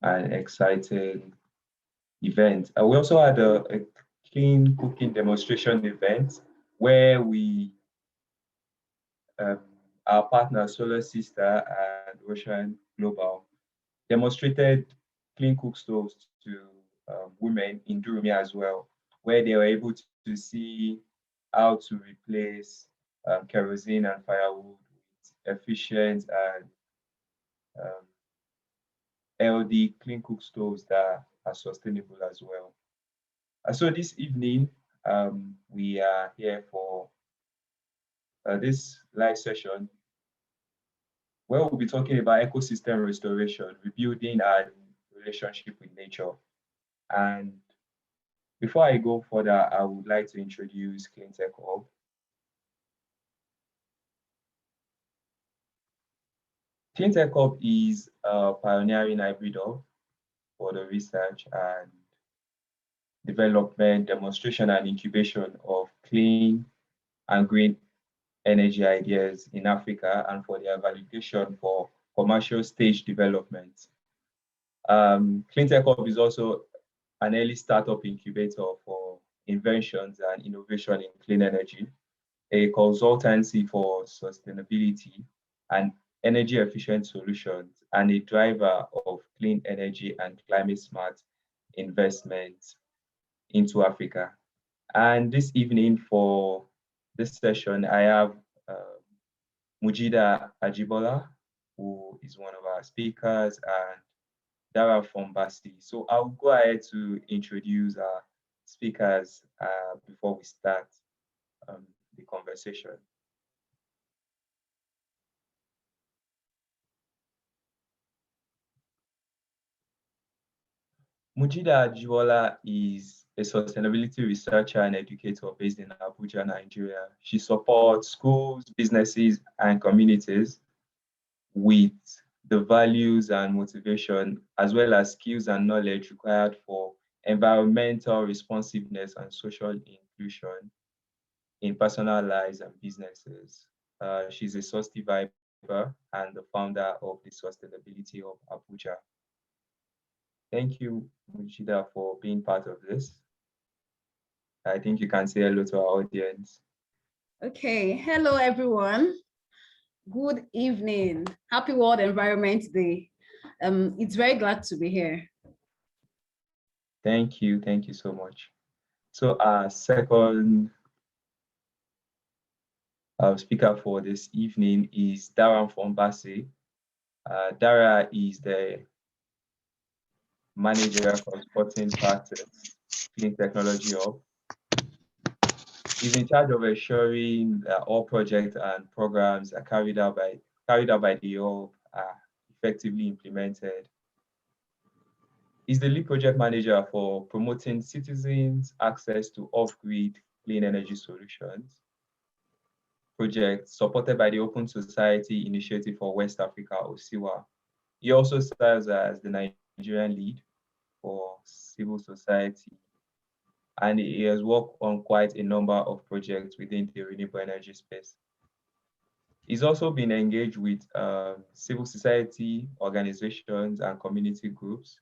an exciting event. We also had a clean cooking demonstration event where our partner Solar Sister and Ocean Global demonstrated clean cook stoves to women in Durumi as well, where they were able to see how to replace kerosene and firewood with efficient and LD clean cook stoves that are sustainable as well. So this evening, we are here for this live session where we'll be talking about ecosystem restoration, rebuilding our relationship with nature. And before I go further, I would like to introduce CleanTech Hub. CleanTech Hub is a pioneering hybrid hub for the research and development, demonstration, and incubation of clean and green energy ideas in Africa and for their validation for commercial stage development. CleanTech Hub is also an early startup incubator for inventions and innovation in clean energy, a consultancy for sustainability and energy efficient solutions, and a driver of clean energy and climate smart investments into Africa. And this evening for this session, I have Mujidah Ajibola, who is one of our speakers, and Daramfon Bassey. So I'll go ahead to introduce our speakers before we start the conversation. Mujidah Ajibola is a sustainability researcher and educator based in Abuja, Nigeria. She supports schools, businesses, and communities with the values and motivation, as well as skills and knowledge required for environmental responsiveness and social inclusion in personal lives and businesses. She's a Sustain Viber and the founder of the Sustainability of Abuja. Thank you, Mujidah, for being part of this. I think you can say hello to our audience. Okay, hello everyone. Good evening. Happy World Environment Day. It's very glad to be here. Thank you so much. So our second speaker for this evening is Daramfon Bassey. Dara is the manager for Sporting Practice Clean Technology Hub. He's in charge of ensuring that all projects and programs are carried out by the hub are effectively implemented. He's the lead project manager for promoting citizens' access to off-grid clean energy solutions projects supported by the Open Society Initiative for West Africa, OSIWA. He also serves as the Nigerian lead for civil society, and he has worked on quite a number of projects within the renewable energy space. He's also been engaged with civil society organizations and community groups,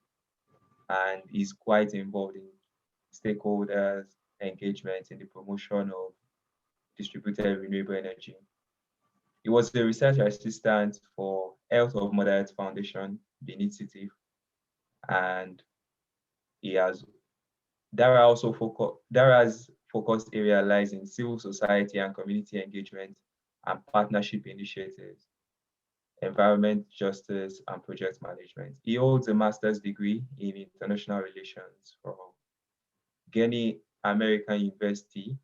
and is quite involved in stakeholders' engagement in the promotion of distributed renewable energy. He was the research assistant for Health of Mother Earth Foundation, the initiative, and Dara's focused area lies in civil society and community engagement and partnership initiatives, environment justice, and project management. He holds a master's degree in international relations from Guinea American University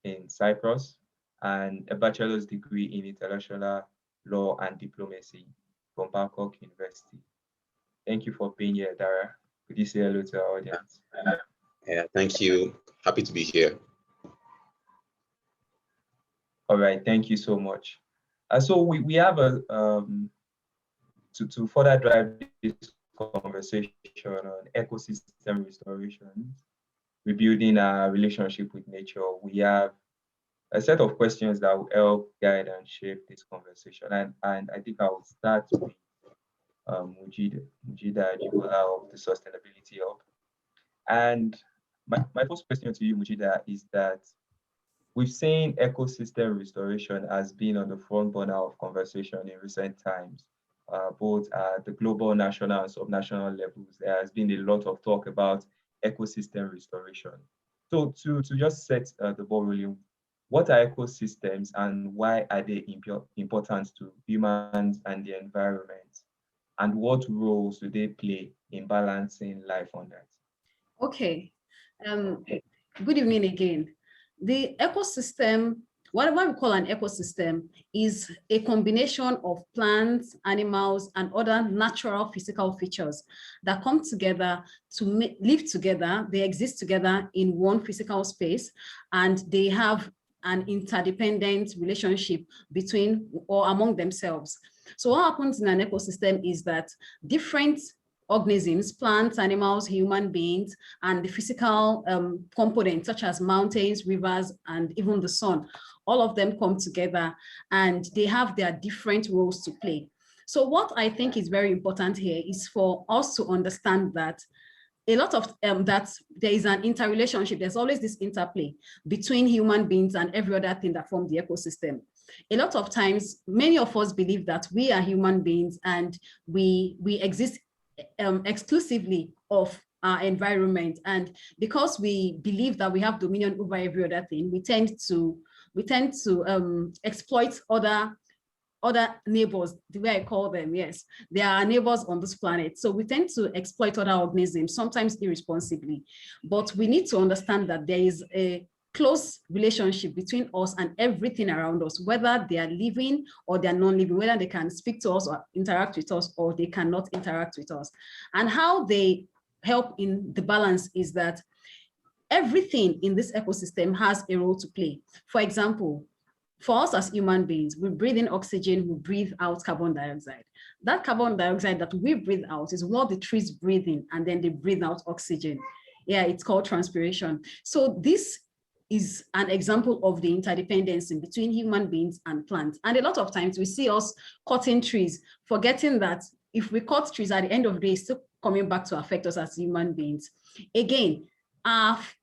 in Cyprus and a bachelor's degree in international law and diplomacy from Bangkok University. Thank you for being here, Dara. Could you say hello to our audience? Yeah, thank you. Happy to be here. All right, thank you so much. So we have a to further drive this conversation on ecosystem restoration, rebuilding our relationship with nature. We have a set of questions that will help guide and shape this conversation. And I think I will start with Mujidah Ajibola of the Sustainability Hub. And my first question to you, Mujidah, is that we've seen ecosystem restoration as being on the front burner of conversation in recent times, both at the global, national, and subnational levels. There has been a lot of talk about ecosystem restoration. So to just set the ball rolling, what are ecosystems and why are they important to humans and the environment? And what roles do they play in balancing life on Earth? Okay. Good evening again. The ecosystem, what we call an ecosystem, is a combination of plants, animals, and other natural physical features that come together to live together. They exist together in one physical space, and they have an interdependent relationship between or among themselves. So what happens in an ecosystem is that different organisms, plants, animals, human beings, and the physical components such as mountains, rivers, and even the sun, all of them come together and they have their different roles to play. So what I think is very important here is for us to understand that a lot of that there is an interrelationship. There's always this interplay between human beings and every other thing that forms the ecosystem. A lot of times, many of us believe that we are human beings and we exist exclusively of our environment. And because we believe that we have dominion over every other thing, we tend to exploit other neighbors, the way I call them. Yes, they are neighbors on this planet. So we tend to exploit other organisms, sometimes irresponsibly. But we need to understand that there is a close relationship between us and everything around us, whether they are living or they are non-living, whether they can speak to us or interact with us or they cannot interact with us. And how they help in the balance is that everything in this ecosystem has a role to play. For example, for us as human beings, we breathe in oxygen, we breathe out carbon dioxide. That carbon dioxide that we breathe out is what the trees breathe in, and then they breathe out oxygen. Yeah, it's called transpiration. So this is an example of the interdependency between human beings and plants. And a lot of times we see us cutting trees, forgetting that if we cut trees at the end of the day, it's still coming back to affect us as human beings. Again,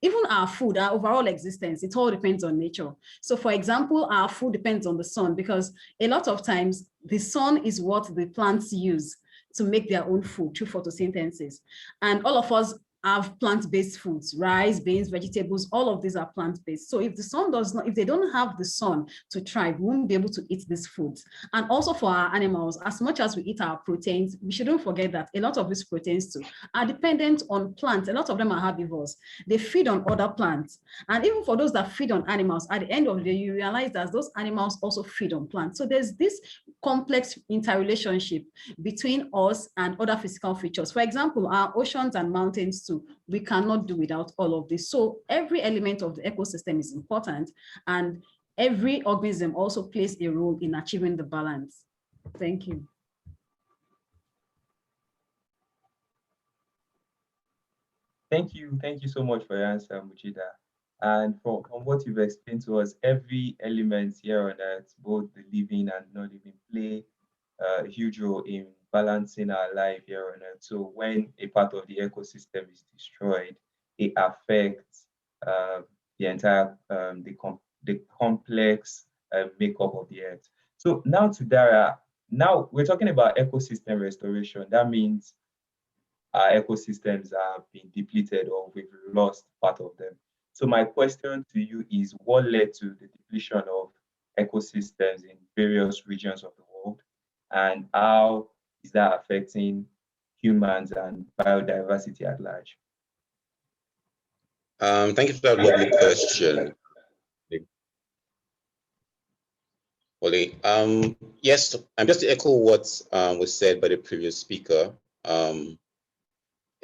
even our food, our overall existence, it all depends on nature. So for example, our food depends on the sun, because a lot of times the sun is what the plants use to make their own food through photosynthesis. And all of us have plant-based foods, rice, beans, vegetables, all of these are plant-based. So if the sun does not, if they don't have the sun to thrive, we won't be able to eat these foods. And also for our animals, as much as we eat our proteins, we shouldn't forget that a lot of these proteins too are dependent on plants. A lot of them are herbivores. They feed on other plants. And even for those that feed on animals, at the end of the day, you realize that those animals also feed on plants. So there's this complex interrelationship between us and other physical features. For example, our oceans and mountains too, we cannot do without all of this. So every element of the ecosystem is important, and every organism also plays a role in achieving the balance. Thank you. Thank you so much for your answer, Mujidah. And from what you've explained to us, every element here on Earth, both the living and non-living, play a huge role in balancing our life here on Earth. So when a part of the ecosystem is destroyed, it affects the entire the complex makeup of the Earth. So now to Dara, now we're talking about ecosystem restoration. That means our ecosystems have been depleted or we've lost part of them. So my question to you is, what led to the depletion of ecosystems in various regions of the world, and how is that affecting humans and biodiversity at large? Thank you for that lovely question, Ole. Yes, just to echo what was said by the previous speaker.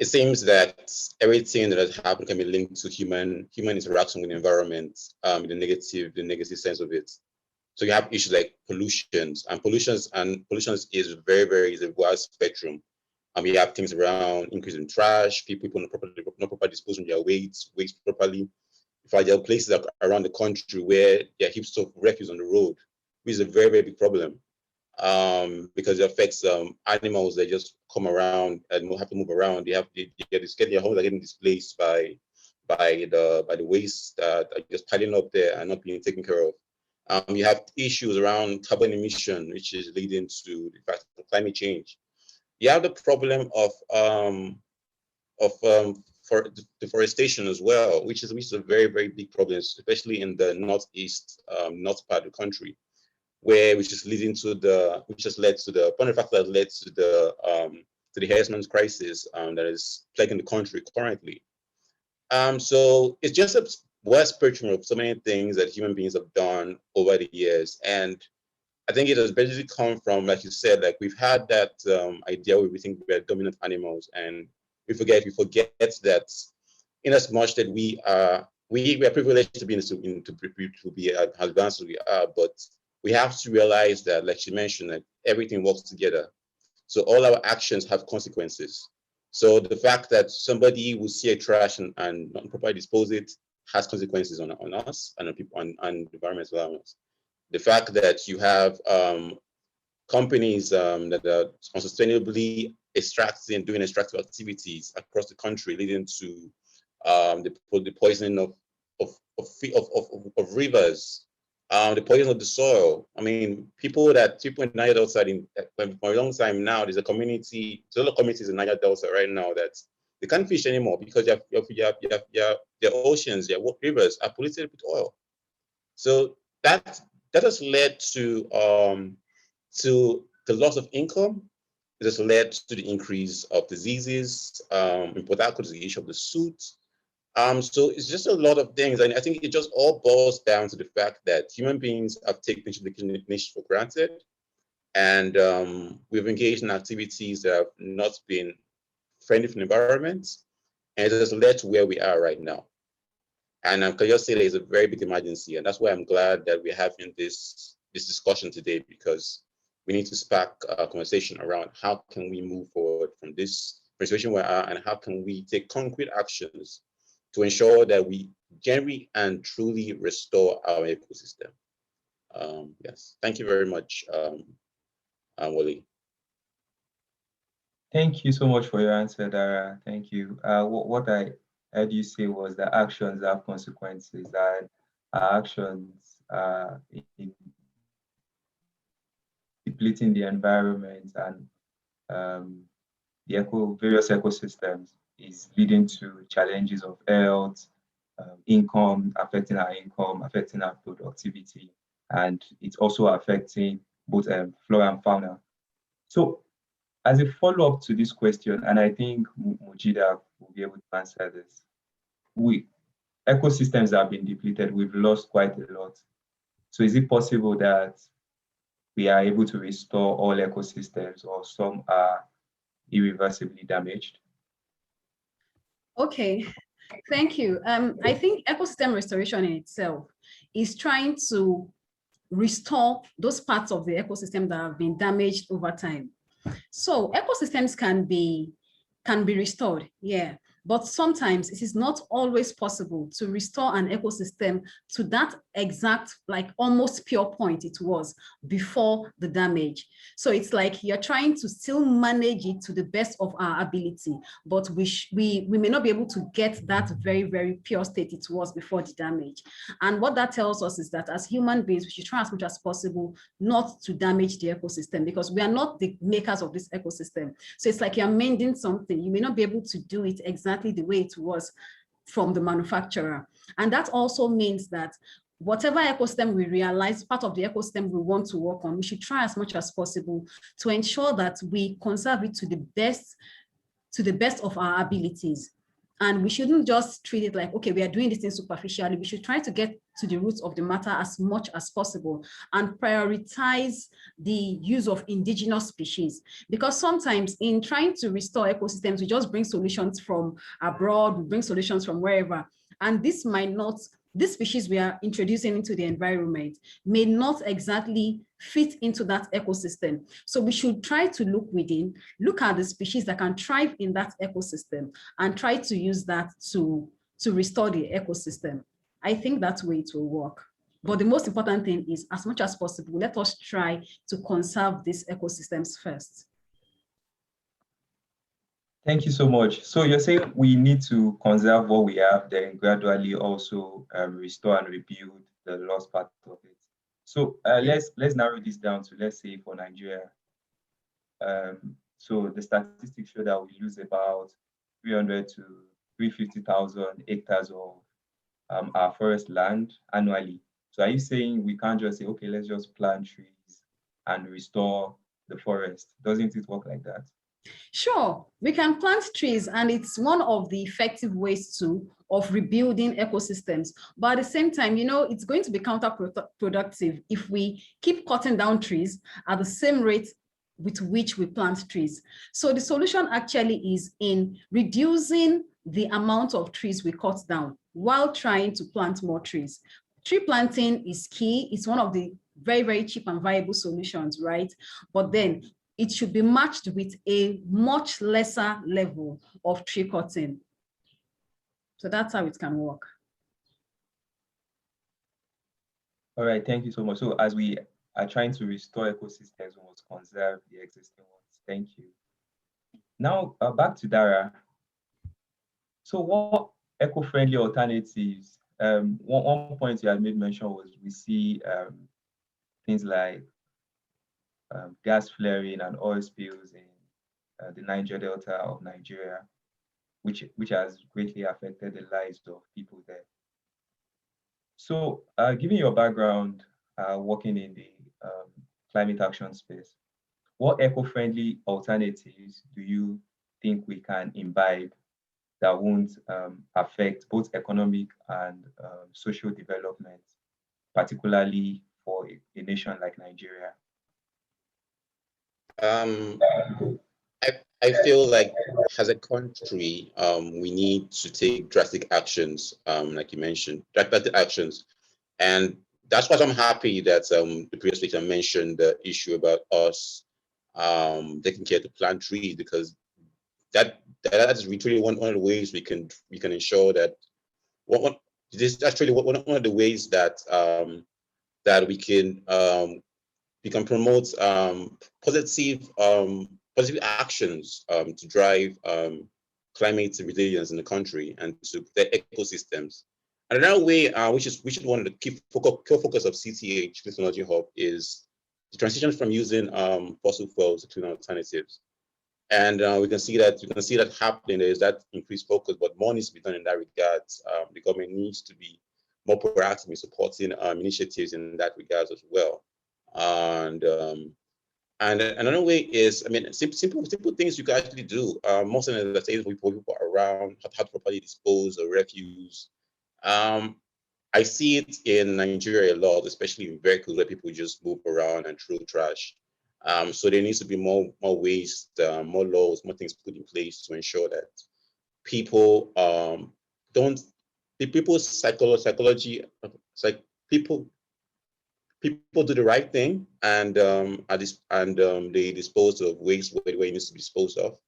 It seems that everything that has happened can be linked to human interaction with the environment, in the negative sense of it. So you have issues like pollutions, and pollutions is is a wide spectrum. We have things around increasing trash, people not properly disposing their waste properly. In fact, there are places around the country where there are heaps of refuse on the road, which is a very big problem. because it affects animals that just come around and have to move around. They get their homes are getting displaced by the waste that are just piling up there and not being taken care of. You have issues around carbon emission, which is leading to the fact of climate change. You have the problem of for deforestation as well, which is a very, very big problem, especially in the northeast, north part of the country, which has led to the one of the factors that led to the harassment crisis that is plaguing the country currently. So it's just a wide spectrum of so many things that human beings have done over the years, and I think it has basically come from, like you said, like we've had that idea where we think we're dominant animals, and we forget that in as much that we are privileged to be to be as advanced as we are, but we have to realize that, like she mentioned, that everything works together. So all our actions have consequences. So the fact that somebody will see a trash and not properly dispose it has consequences on us and on people and the environment around us. The fact that you have companies that are unsustainably doing extractive activities across the country, leading to the poisoning of rivers, the poisoning of the soil. I mean, people in Niger Delta for a long time now, there's a lot of communities in Niger Delta right now that they can't fish anymore because their oceans, their rivers are polluted with oil. So that has led to the loss of income. It has led to the increase of diseases. In Port Harcourt, the issue of the soot. So it's just a lot of things, and I think it just all boils down to the fact that human beings have taken the nature for granted, and we've engaged in activities that have not been friendly for the environment, and it has led to where we are right now. And I can just say there's a very big emergency, and that's why I'm glad that we're having this discussion today, because we need to spark a conversation around how can we move forward from this situation we are, and how can we take concrete actions to ensure that we genuinely and truly restore our ecosystem. Yes, thank you very much, Wole. Thank you so much for your answer, Dara. Thank you. What I heard you say was that actions have consequences, and our actions in depleting the environment and the various ecosystems is leading to challenges of health, income, affecting our productivity, and it's also affecting both flora and fauna. So as a follow-up to this question, and I think Mujidah will be able to answer this, ecosystems have been depleted, we've lost quite a lot. So is it possible that we are able to restore all ecosystems, or some are irreversibly damaged? Okay, thank you. I think ecosystem restoration in itself is trying to restore those parts of the ecosystem that have been damaged over time. So ecosystems can be restored, yeah. But sometimes it is not always possible to restore an ecosystem to that exact, like almost pure point it was before the damage. So it's like you're trying to still manage it to the best of our ability, but we may not be able to get that very, very pure state it was before the damage. And what that tells us is that as human beings, we should try as much as possible not to damage the ecosystem, because we are not the makers of this ecosystem. So it's like you're mending something. You may not be able to do it exactly the way it was from the manufacturer. And that also means that whatever ecosystem we realize, part of the ecosystem we want to work on, we should try as much as possible to ensure that we conserve it to the best of our abilities. And we shouldn't just treat it like, okay, we are doing this thing superficially. We should try to get to the roots of the matter as much as possible and prioritize the use of indigenous species. Because sometimes in trying to restore ecosystems, we just bring solutions from abroad, we bring solutions from wherever. And this species we are introducing into the environment may not exactly fit into that ecosystem. So we should try to look within, look at the species that can thrive in that ecosystem, and try to use that to restore the ecosystem. I think that's the way it will work. But the most important thing is, as much as possible, let us try to conserve these ecosystems first. Thank you so much. So you're saying we need to conserve what we have, then gradually also restore and rebuild the lost part of it. So let's narrow this down to, let's say, for Nigeria. So the statistics show that we lose about 300 to 350,000 hectares of our forest land annually. So are you saying we can't just say, okay, let's just plant trees and restore the forest? Doesn't it work like that? Sure, we can plant trees, and it's one of the effective ways of rebuilding ecosystems. But at the same time, it's going to be counterproductive if we keep cutting down trees at the same rate with which we plant trees. So the solution actually is in reducing the amount of trees we cut down while trying to plant more trees. Tree planting is key. It's one of the very, very cheap and viable solutions, right? But then it should be matched with a much lesser level of tree cutting. So that's how it can work. All right, thank you so much. So as we are trying to restore ecosystems, we must conserve the existing ones. Thank you. Now, back to Dara. So what eco-friendly alternatives, one point you had made mention was we see things like gas flaring and oil spills in the Niger Delta of Nigeria, which has greatly affected the lives of people there. So given your background working in the climate action space, what eco-friendly alternatives do you think we can imbibe that won't affect both economic and social development, particularly for a nation like Nigeria? I feel like as a country, we need to take drastic actions, like you mentioned, drastic actions. And that's why I'm happy that the previous speaker mentioned the issue about us taking care to plant trees, because that is really one of the ways we can ensure that this is actually one of the ways that that we can promote positive actions to drive climate resilience in the country and to the ecosystems. And another way which is one of the key focus of CTH Technology Hub is the transition from using fossil fuels to clean alternatives. And we can see that happening. There is that increased focus, but more needs to be done in that regard. The government needs to be more proactive in supporting initiatives in that regard as well. And another way is, simple things you can actually do. Most of the things people around how to properly dispose of refuse. I see it in Nigeria a lot, especially in vehicles where people just move around and throw trash. So there needs to be more ways, more laws, more things put in place to ensure that people people's psychology, it's like people do the right thing and they dispose of waste where it needs to be disposed of.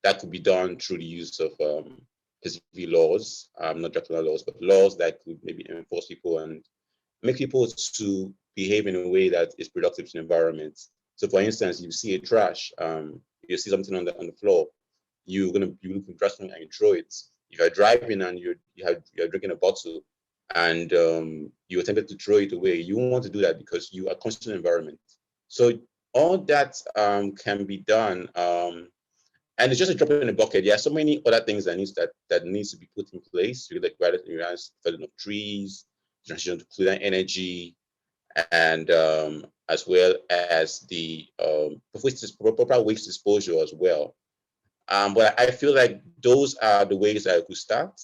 That could be done through the use of specific laws, not draconian laws, but laws that could maybe enforce people and make people to behave in a way that is productive to the environment. So, for instance, you see a trash, you see something on the floor, you look at trash and you throw it. If you're driving and you're drinking a bottle and you attempted to throw it away, you won't want to do that because you are conscious of the environment. So all that can be done. And it's just a drop in the bucket. There are so many other things that needs to be put in place, like felling of trees, transition to cleaner energy, and as well as the proper waste disposal as well. But I feel like those are the ways that I could start.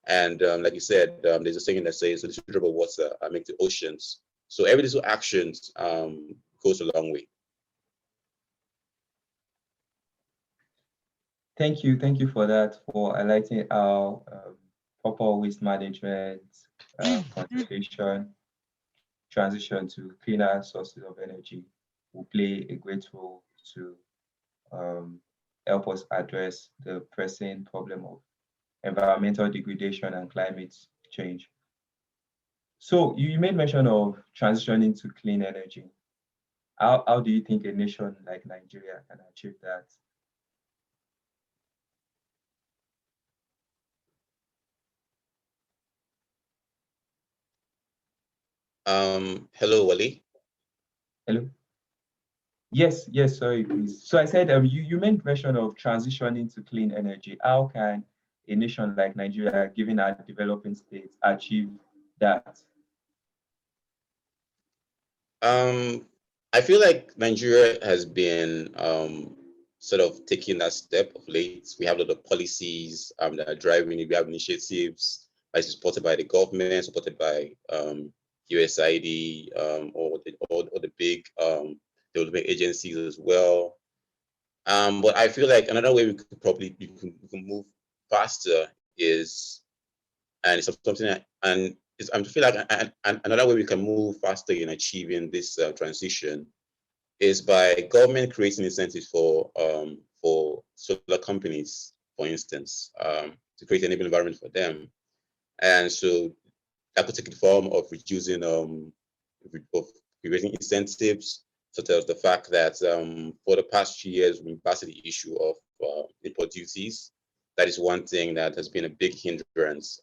And like you said, there's a saying that says, "The drop water make the oceans." So every little actions goes a long way. Thank you for that, for highlighting how proper waste management, conservation, transition to cleaner sources of energy will play a great role to help us address the pressing problem of environmental degradation and climate change. So you made mention of transitioning to clean energy. How do you think a nation like Nigeria can achieve that? Hello, Wally. Hello? Yes, sorry, please. So I said you made mention of transitioning to clean energy. How can a nation like Nigeria, given our developing states, achieve that? I feel like Nigeria has been sort of taking that step of late. We have a lot of policies that are driving it. We have initiatives that are supported by the government, supported by USAID, or the big development agencies as well. But I feel like another way we could probably we can move faster is, and it's something that, and it's, I feel like another way we can move faster in achieving this transition is by government creating incentives for solar companies, for instance, to create an environment for them. And so that could take the form of reducing of creating incentives, such as the fact that for the past few years we've been passing the issue of import duties. That is one thing that has been a big hindrance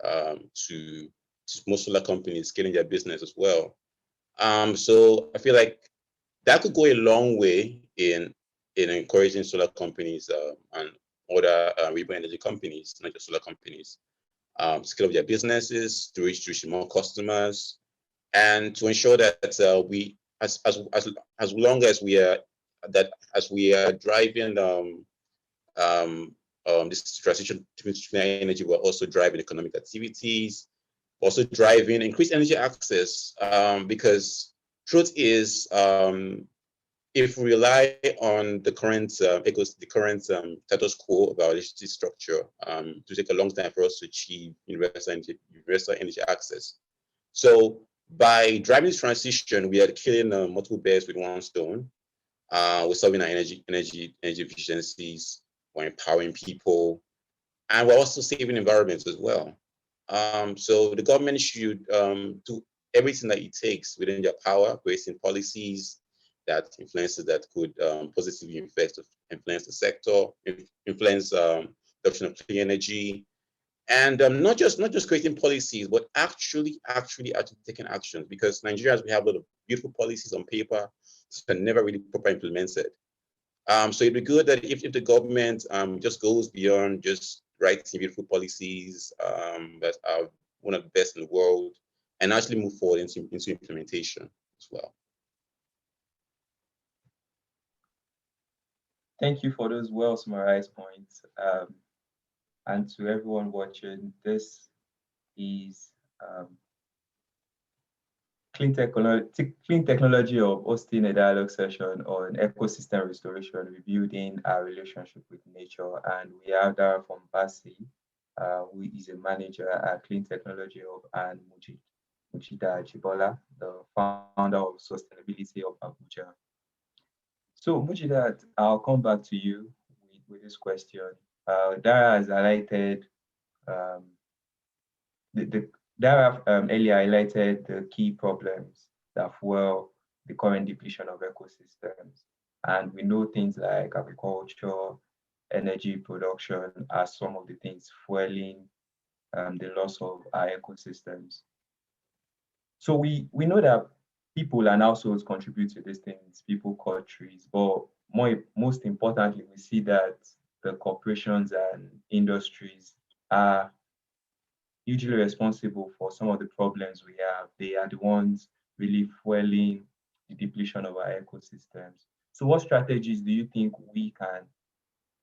to most solar companies scaling their business as well. So I feel like that could go a long way in encouraging solar companies and other renewable energy companies, not just solar companies, scale up their businesses to reach more customers, and to ensure that we, as long as we are driving this transition to clean energy, we're also driving economic activities, also driving increased energy access, because truth is, if we rely on the current status quo of our electricity structure, to take a long time for us to achieve universal energy access. So by driving this transition, we are killing multiple birds with one stone. We're solving our energy efficiencies, we're empowering people, and we're also saving environments as well. So the government should do everything that it takes within their power, creating policies that could positively influence the sector, influence adoption of clean energy, and not just creating policies, but actually taking actions. Because Nigerians, we have a lot of beautiful policies on paper, but never really properly implemented. So it'd be good that if the government just goes beyond just writing beautiful policies that are one of the best in the world, and actually move forward into implementation as well. Thank you for those well summarized points. And to everyone watching, this is Clean Technology of hosting a dialogue session on ecosystem restoration, rebuilding our relationship with nature. And we have Daramfon Bassey, who is a manager at Clean Technology of, and Mujidah Ajibola, the founder of Sustainability of Abuja. So Mujidah, I'll come back to you with this question. Dara has highlighted Dara earlier highlighted the key problems that fuel the current depletion of ecosystems. And we know things like agriculture, energy production are some of the things fueling the loss of our ecosystems. So we know that people and households contribute to these things, people cut trees, but most importantly, we see that the corporations and industries are hugely responsible for some of the problems we have. They are the ones really fueling the depletion of our ecosystems. So what strategies do you think we can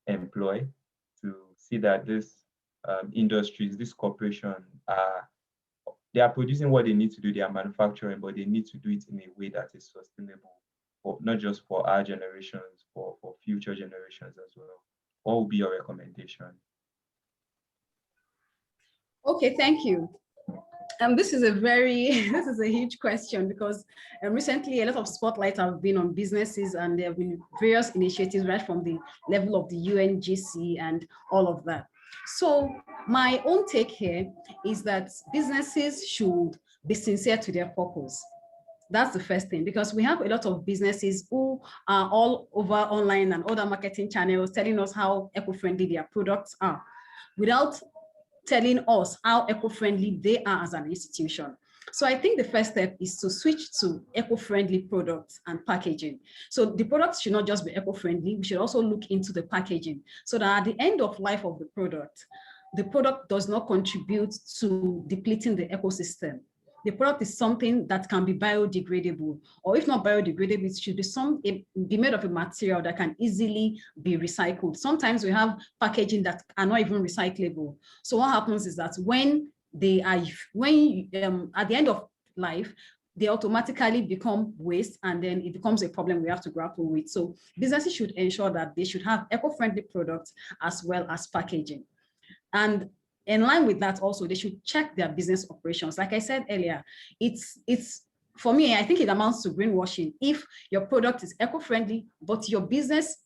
employ to see that these industries, this corporation, they are producing what they need to do, they are manufacturing, but they need to do it in a way that is sustainable, for not just for our generations, for future generations as well? What would be your recommendation? Okay, thank you. This is a huge question, because recently a lot of spotlight have been on businesses, and there have been various initiatives right from the level of the UNGC and all of that. So my own take here is that businesses should be sincere to their purpose. That's the first thing, because we have a lot of businesses who are all over online and other marketing channels telling us how eco-friendly their products are, without telling us how eco-friendly they are as an institution. So I think the first step is to switch to eco-friendly products and packaging. So the products should not just be eco-friendly, we should also look into the packaging, so that at the end of life of the product does not contribute to depleting the ecosystem. The product is something that can be biodegradable, or if not biodegradable, it should be made of a material that can easily be recycled. Sometimes we have packaging that are not even recyclable. So what happens is that when they are, at the end of life, they automatically become waste, and then it becomes a problem we have to grapple with. So businesses should ensure that they should have eco-friendly products as well as packaging. And in line with that also, they should check their business operations. Like I said earlier, it's for me, I think it amounts to greenwashing if your product is eco-friendly, but your business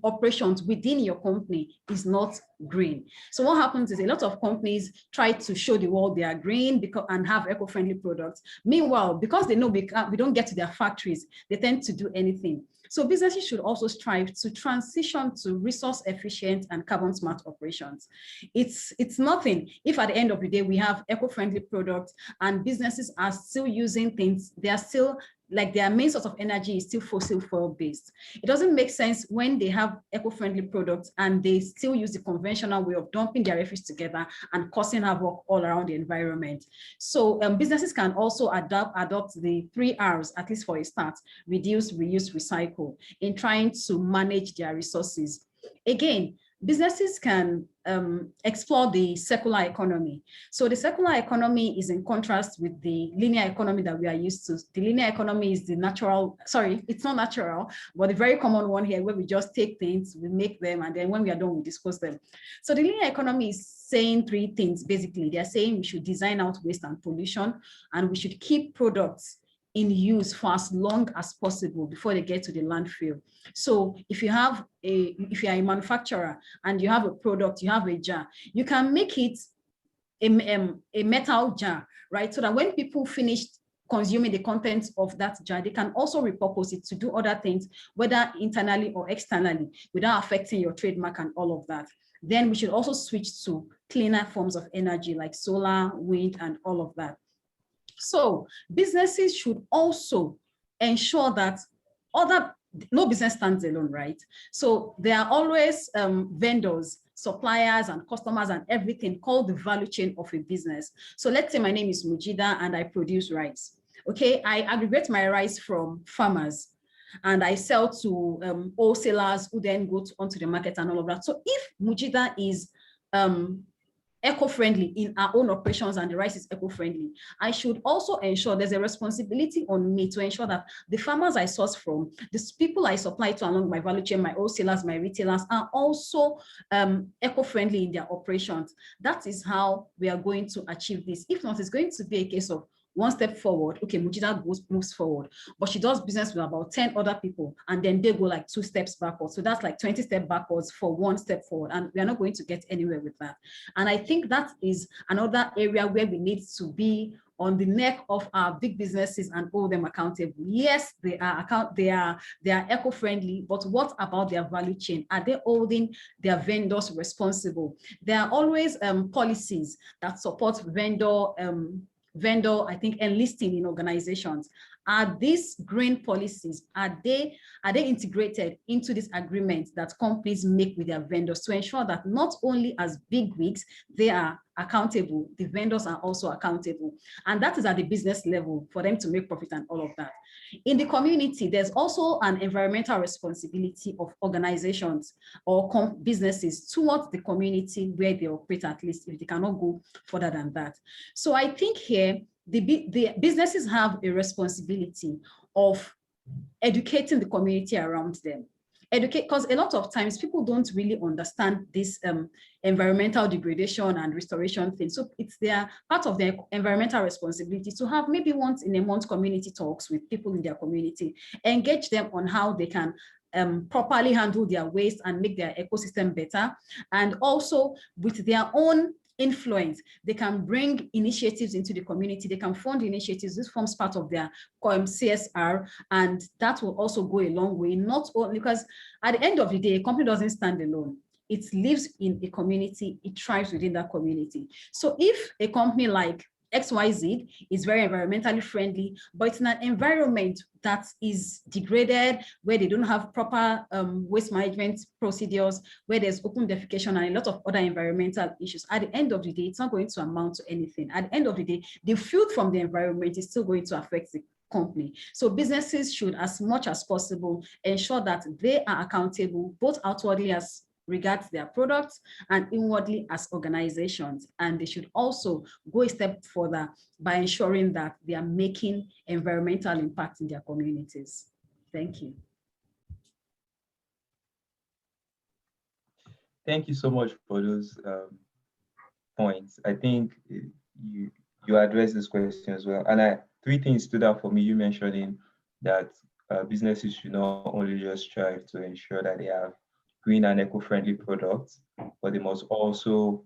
operations within your company is not green. So what happens is a lot of companies try to show the world they are green and have eco-friendly products. Meanwhile, because they know we don't get to their factories, they tend to do anything. So businesses should also strive to transition to resource efficient and carbon smart operations. It's nothing if at the end of the day we have eco-friendly products and businesses are still using things, they are still like their main source of energy is still fossil fuel based. It doesn't make sense when they have eco-friendly products and they still use the conventional way of dumping their refuse together and causing havoc all around the environment. So businesses can also adopt the 3 R's, at least for a start: reduce, reuse, recycle, in trying to manage their resources. Again, businesses can explore the circular economy. So the circular economy is in contrast with the linear economy that we are used to. The linear economy is the natural, sorry, it's not natural, but the very common one here, where we just take things, we make them, and then when we are done, we dispose them. So the linear economy is saying 3 things, basically. They're saying we should design out waste and pollution, and we should keep products in use for as long as possible before they get to the landfill. So if you are a manufacturer and you have a product, you have a jar, you can make it a metal jar, right? So that when people finish consuming the contents of that jar, they can also repurpose it to do other things, whether internally or externally, without affecting your trademark and all of that. Then we should also switch to cleaner forms of energy like solar, wind, and all of that. So businesses should also ensure that no business stands alone, right? So there are always vendors, suppliers, and customers and everything called the value chain of a business. So let's say my name is Mujidah and I produce rice. Okay, I aggregate my rice from farmers and I sell to wholesalers who then go onto the market and all of that. So if Mujidah is eco-friendly in our own operations and the rice is eco-friendly, I should also ensure there's a responsibility on me to ensure that the farmers I source from, the people I supply to along my value chain, my wholesalers, my retailers, are also eco-friendly in their operations. That is how we are going to achieve this. If not, it's going to be a case of one step forward, okay, Mujidah moves forward, but she does business with about 10 other people, and then they go like 2 steps backwards. So that's like 20 steps backwards for 1 step forward, and we are not going to get anywhere with that. And I think that is another area where we need to be on the neck of our big businesses and hold them accountable. Yes, they are eco-friendly, but what about their value chain? Are they holding their vendors responsible? There are always policies that support vendor, I think, enlisting in organizations. Are these green policies, are they integrated into this agreement that companies make with their vendors to ensure that not only as big wigs they are accountable, the vendors are also accountable? And that is at the business level for them to make profit and all of that. In the community, there's also an environmental responsibility of organizations or businesses towards the community where they operate, at least if they cannot go further than that. So I think here, the businesses have a responsibility of educating the community around them. Because a lot of times people don't really understand this environmental degradation and restoration thing. So it's part of their environmental responsibility to have maybe once in a month community talks with people in their community, engage them on how they can properly handle their waste and make their ecosystem better, and also with their own influence. They can bring initiatives into the community. They can fund initiatives. This forms part of their CSR, and that will also go a long way, not only because at the end of the day, a company doesn't stand alone. It lives in a community, it thrives within that community. So if a company like XYZ is very environmentally friendly, but it's in an environment that is degraded, where they don't have proper waste management procedures, where there's open defecation and a lot of other environmental issues, at the end of the day, it's not going to amount to anything. At the end of the day, the filth from the environment is still going to affect the company. So businesses should, as much as possible, ensure that they are accountable, both outwardly as regards their products and inwardly as organizations. And they should also go a step further by ensuring that they are making environmental impact in their communities. Thank you. Thank you so much for those points. I think you addressed this question as well. And three things stood out for me. You mentioning that businesses should not only just strive to ensure that they have green and eco-friendly products, but they must also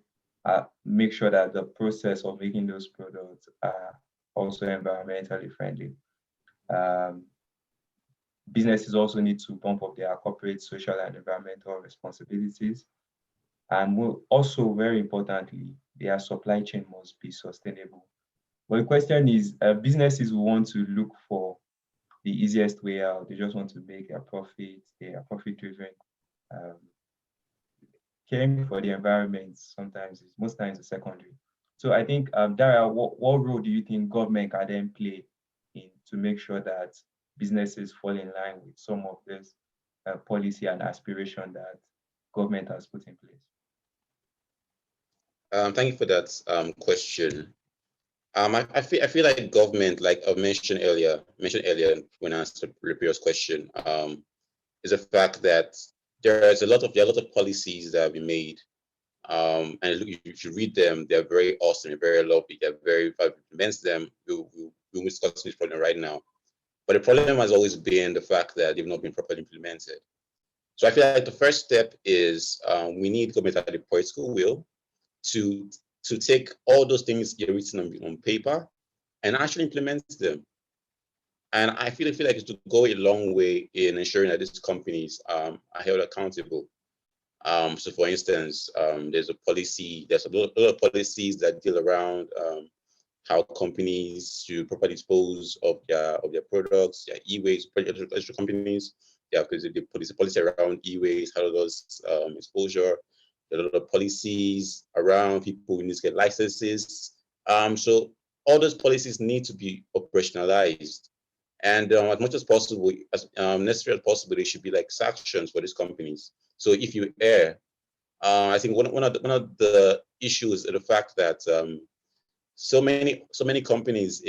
make sure that the process of making those products are also environmentally friendly. Businesses also need to bump up their corporate, social, and environmental responsibilities. And also, very importantly, their supply chain must be sustainable. But the question is, businesses will want to look for the easiest way out. They just want to make a profit. They are profit-driven. Caring for the environment most times is secondary. So I think, Dara, what role do you think government can then play to make sure that businesses fall in line with some of this policy and aspiration that government has put in place? Thank you for that question. I feel like government, like I mentioned earlier when I answered the previous question, is the fact that there are a lot of policies that have been made, and you should read them. They're very awesome, they're very lovely, they're very, if I implement them, we'll discuss this problem right now. But the problem has always been the fact that they've not been properly implemented. So I feel like the first step is we need government at the political will to take all those things you're written on paper and actually implement them. And I feel like it's to go a long way in ensuring that these companies are held accountable. So for instance, there's a lot of policies that deal around how companies should properly dispose of their products, their e-waste, electrical companies. There's the policy around e-waste, hazardous exposure. There are a lot of policies around people who need to get licenses. So all those policies need to be operationalized. And as much as possible, as necessary as possible, there should be like sanctions for these companies. So if you err, I think one of the issues is the fact that so many companies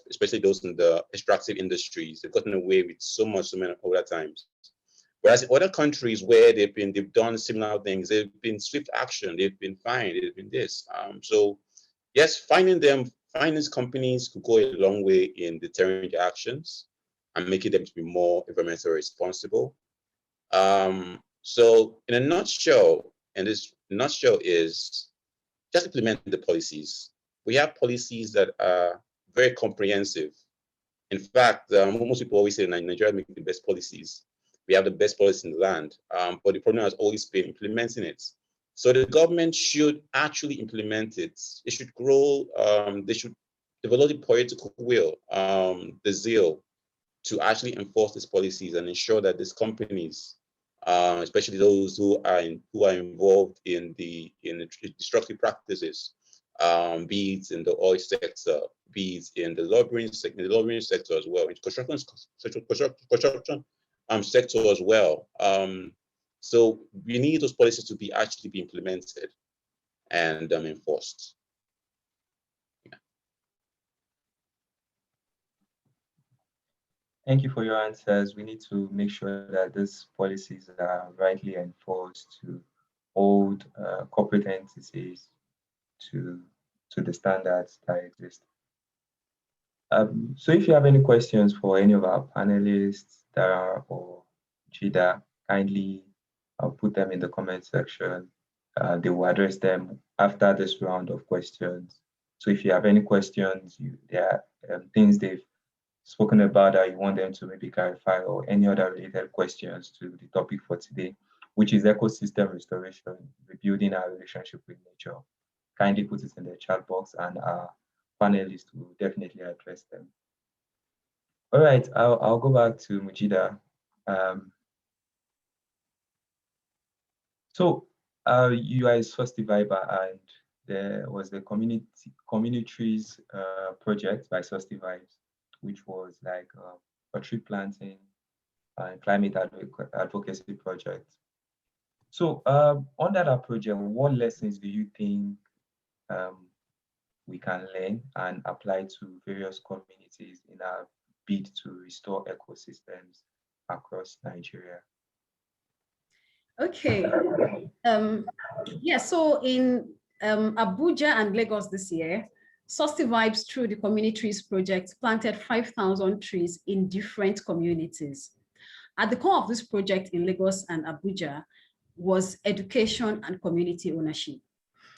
especially those in the extractive industries, they've gotten away with so many other times. Whereas in other countries where they've done similar things, they've been swift action, they've been fined, they've been this. So yes, finding these companies could go a long way in deterring their actions and making them to be more environmentally responsible. So in a nutshell, is just implement the policies. We have policies that are very comprehensive. In fact, most people always say Nigeria makes the best policies. We have the best policy in the land, but the problem has always been implementing it. So the government should actually implement it. It should grow, they should develop the political will, the zeal to actually enforce these policies and ensure that these companies, especially those who are involved in the destructive practices, be it in the oil sector, be it in the lobbying sector as well, in construction sector as well. So we need those policies to be actually be implemented and enforced. Yeah. Thank you for your answers. We need to make sure that these policies are rightly enforced to hold corporate entities to the standards that exist. So if you have any questions for any of our panelists, Dara or Mujidah, kindly put them in the comment section. They will address them after this round of questions. So if you have any questions, there are things they've spoken about that you want them to maybe clarify, or any other related questions to the topic for today, which is ecosystem restoration, rebuilding our relationship with nature, kindly put it in the chat box and our panelists will definitely address them. All right, I'll go back to Mujidah. So you are a source divider, and there was the community trees project by Source Vibes, which was like a tree planting and climate advocacy project. So under that project, what lessons do you think we can learn and apply to various communities in our bid to restore ecosystems across Nigeria? Okay. Yeah, so in Abuja and Lagos this year, Source Vibes through the Community Trees Project planted 5,000 trees in different communities. At the core of this project in Lagos and Abuja was education and community ownership.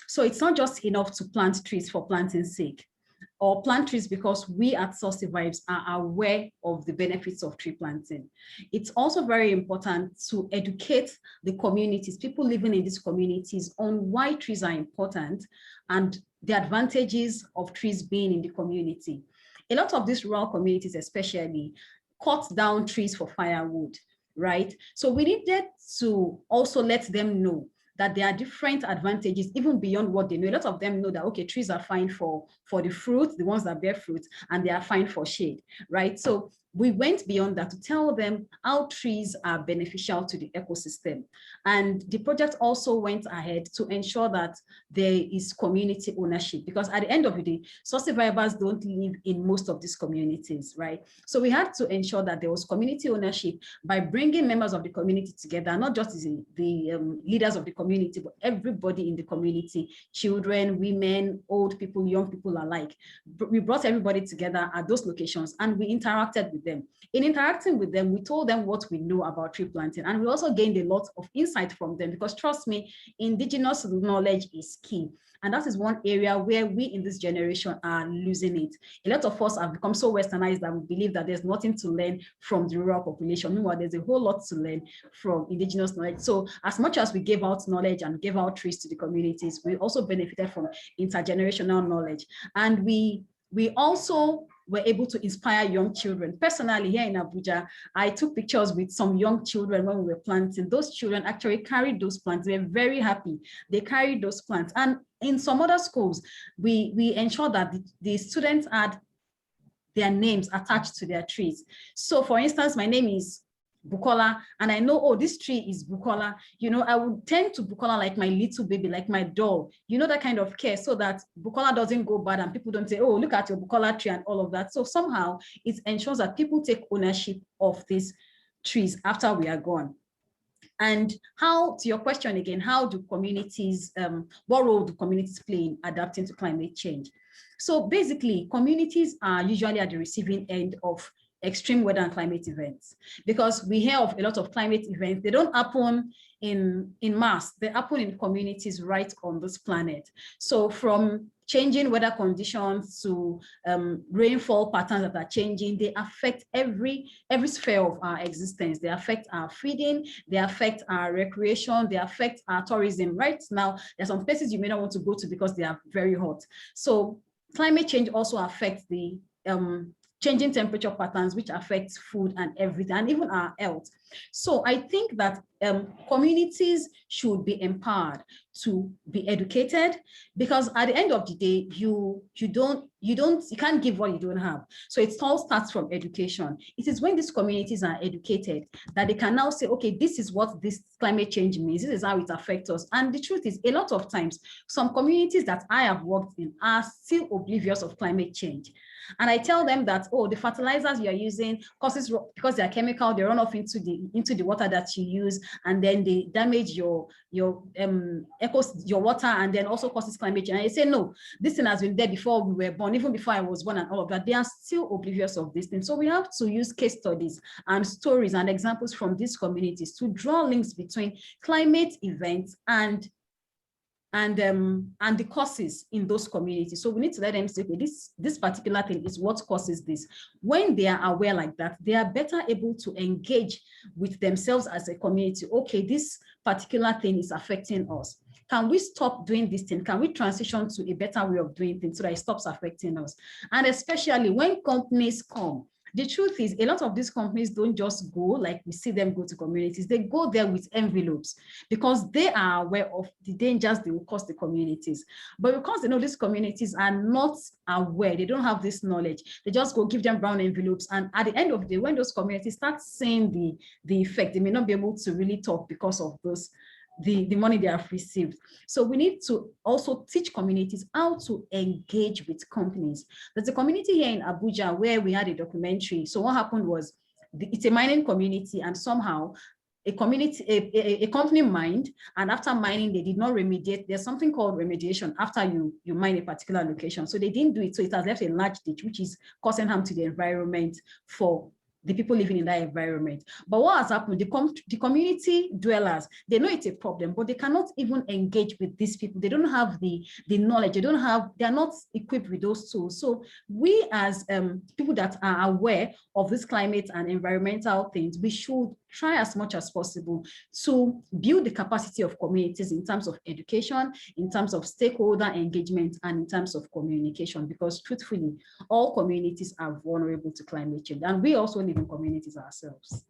So it's not just enough to plant trees for planting's sake, or plant trees because we at Source Vibes are aware of the benefits of tree planting. It's also very important to educate the communities, people living in these communities, on why trees are important and the advantages of trees being in the community. A lot of these rural communities especially cut down trees for firewood, right? So we needed to also let them know that there are different advantages even beyond what they know. A lot of them know that, okay, trees are fine for the fruit, the ones that bear fruit, and they are fine for shade, right? So we went beyond that to tell them how trees are beneficial to the ecosystem. And the project also went ahead to ensure that there is community ownership, because at the end of the day, source survivors don't live in most of these communities, right? So we had to ensure that there was community ownership by bringing members of the community together, not just the leaders of the community, but everybody in the community, children, women, old people, young people alike. We brought everybody together at those locations and we interacted with them. In interacting with them, we told them what we know about tree planting, and we also gained a lot of insight from them, because trust me, indigenous knowledge is key. And that is one area where we in this generation are losing it. A lot of us have become so westernized that we believe that there's nothing to learn from the rural population. Meanwhile, there's a whole lot to learn from indigenous knowledge. So as much as we gave out knowledge and gave out trees to the communities, we also benefited from intergenerational knowledge. And we also were able to inspire young children. Personally, here in Abuja, I took pictures with some young children when we were planting. Those children actually carried those plants. They were very happy. They carried those plants. And in some other schools, we ensured that the students had their names attached to their trees. So for instance, my name is Bukola, and I know, oh, this tree is Bukola. You know, I would tend to Bukola like my little baby, like my doll, you know, that kind of care, so that Bukola doesn't go bad and people don't say, oh, look at your Bukola tree and all of that. So somehow it ensures that people take ownership of these trees after we are gone. And how, to your question again, how do communities, what role do communities play in adapting to climate change? So basically, communities are usually at the receiving end of extreme weather and climate events, because we hear of a lot of climate events. They don't happen in mass, they happen in communities right on this planet. So from changing weather conditions to rainfall patterns that are changing, they affect every sphere of our existence. They affect our feeding, they affect our recreation, they affect our tourism. Right now, there's some places you may not want to go to because they are very hot. So climate change also affects the changing temperature patterns, which affects food and everything, and even our health. So I think that communities should be empowered to be educated, because at the end of the day, you can't give what you don't have. So it all starts from education. It is when these communities are educated that they can now say, okay, this is what this climate change means. This is how it affects us. And the truth is, a lot of times, some communities that I have worked in are still oblivious of climate change. And I tell them that, oh, the fertilizers you're using causes, because they're chemical, they run off into the water that you use, and then they damage your water, and then also causes climate change. And I say, no, this thing has been there before we were born, even before I was born and all of that. They are still oblivious of this thing. So we have to use case studies and stories and examples from these communities to draw links between climate events and and the causes in those communities. So we need to let them say, okay, this particular thing is what causes this. When they are aware like that, they are better able to engage with themselves as a community. Okay, this particular thing is affecting us. Can we stop doing this thing? Can we transition to a better way of doing things so that it stops affecting us? And especially when companies come, the truth is a lot of these companies don't just go like we see them go to communities. They go there with envelopes because they are aware of the dangers they will cause the communities. But because they know these communities are not aware, they don't have this knowledge, they just go give them brown envelopes. And at the end of the day, when those communities start seeing the effect, they may not be able to really talk because of those the money they have received. So we need to also teach communities how to engage with companies. There's a community here in Abuja where we had a documentary. So what happened was, it's a mining community, and somehow a company mined, and after mining, they did not remediate. There's something called remediation after you mine a particular location. So they didn't do it. So it has left a large ditch, which is causing harm to the environment for the people living in that environment. But what has happened, the community dwellers, they know it's a problem, but they cannot even engage with these people. They don't have the knowledge, they're not equipped with those tools. So we as people that are aware of this climate and environmental things, we should try as much as possible to build the capacity of communities in terms of education, in terms of stakeholder engagement, and in terms of communication, because truthfully, all communities are vulnerable to climate change, and we also live in communities ourselves.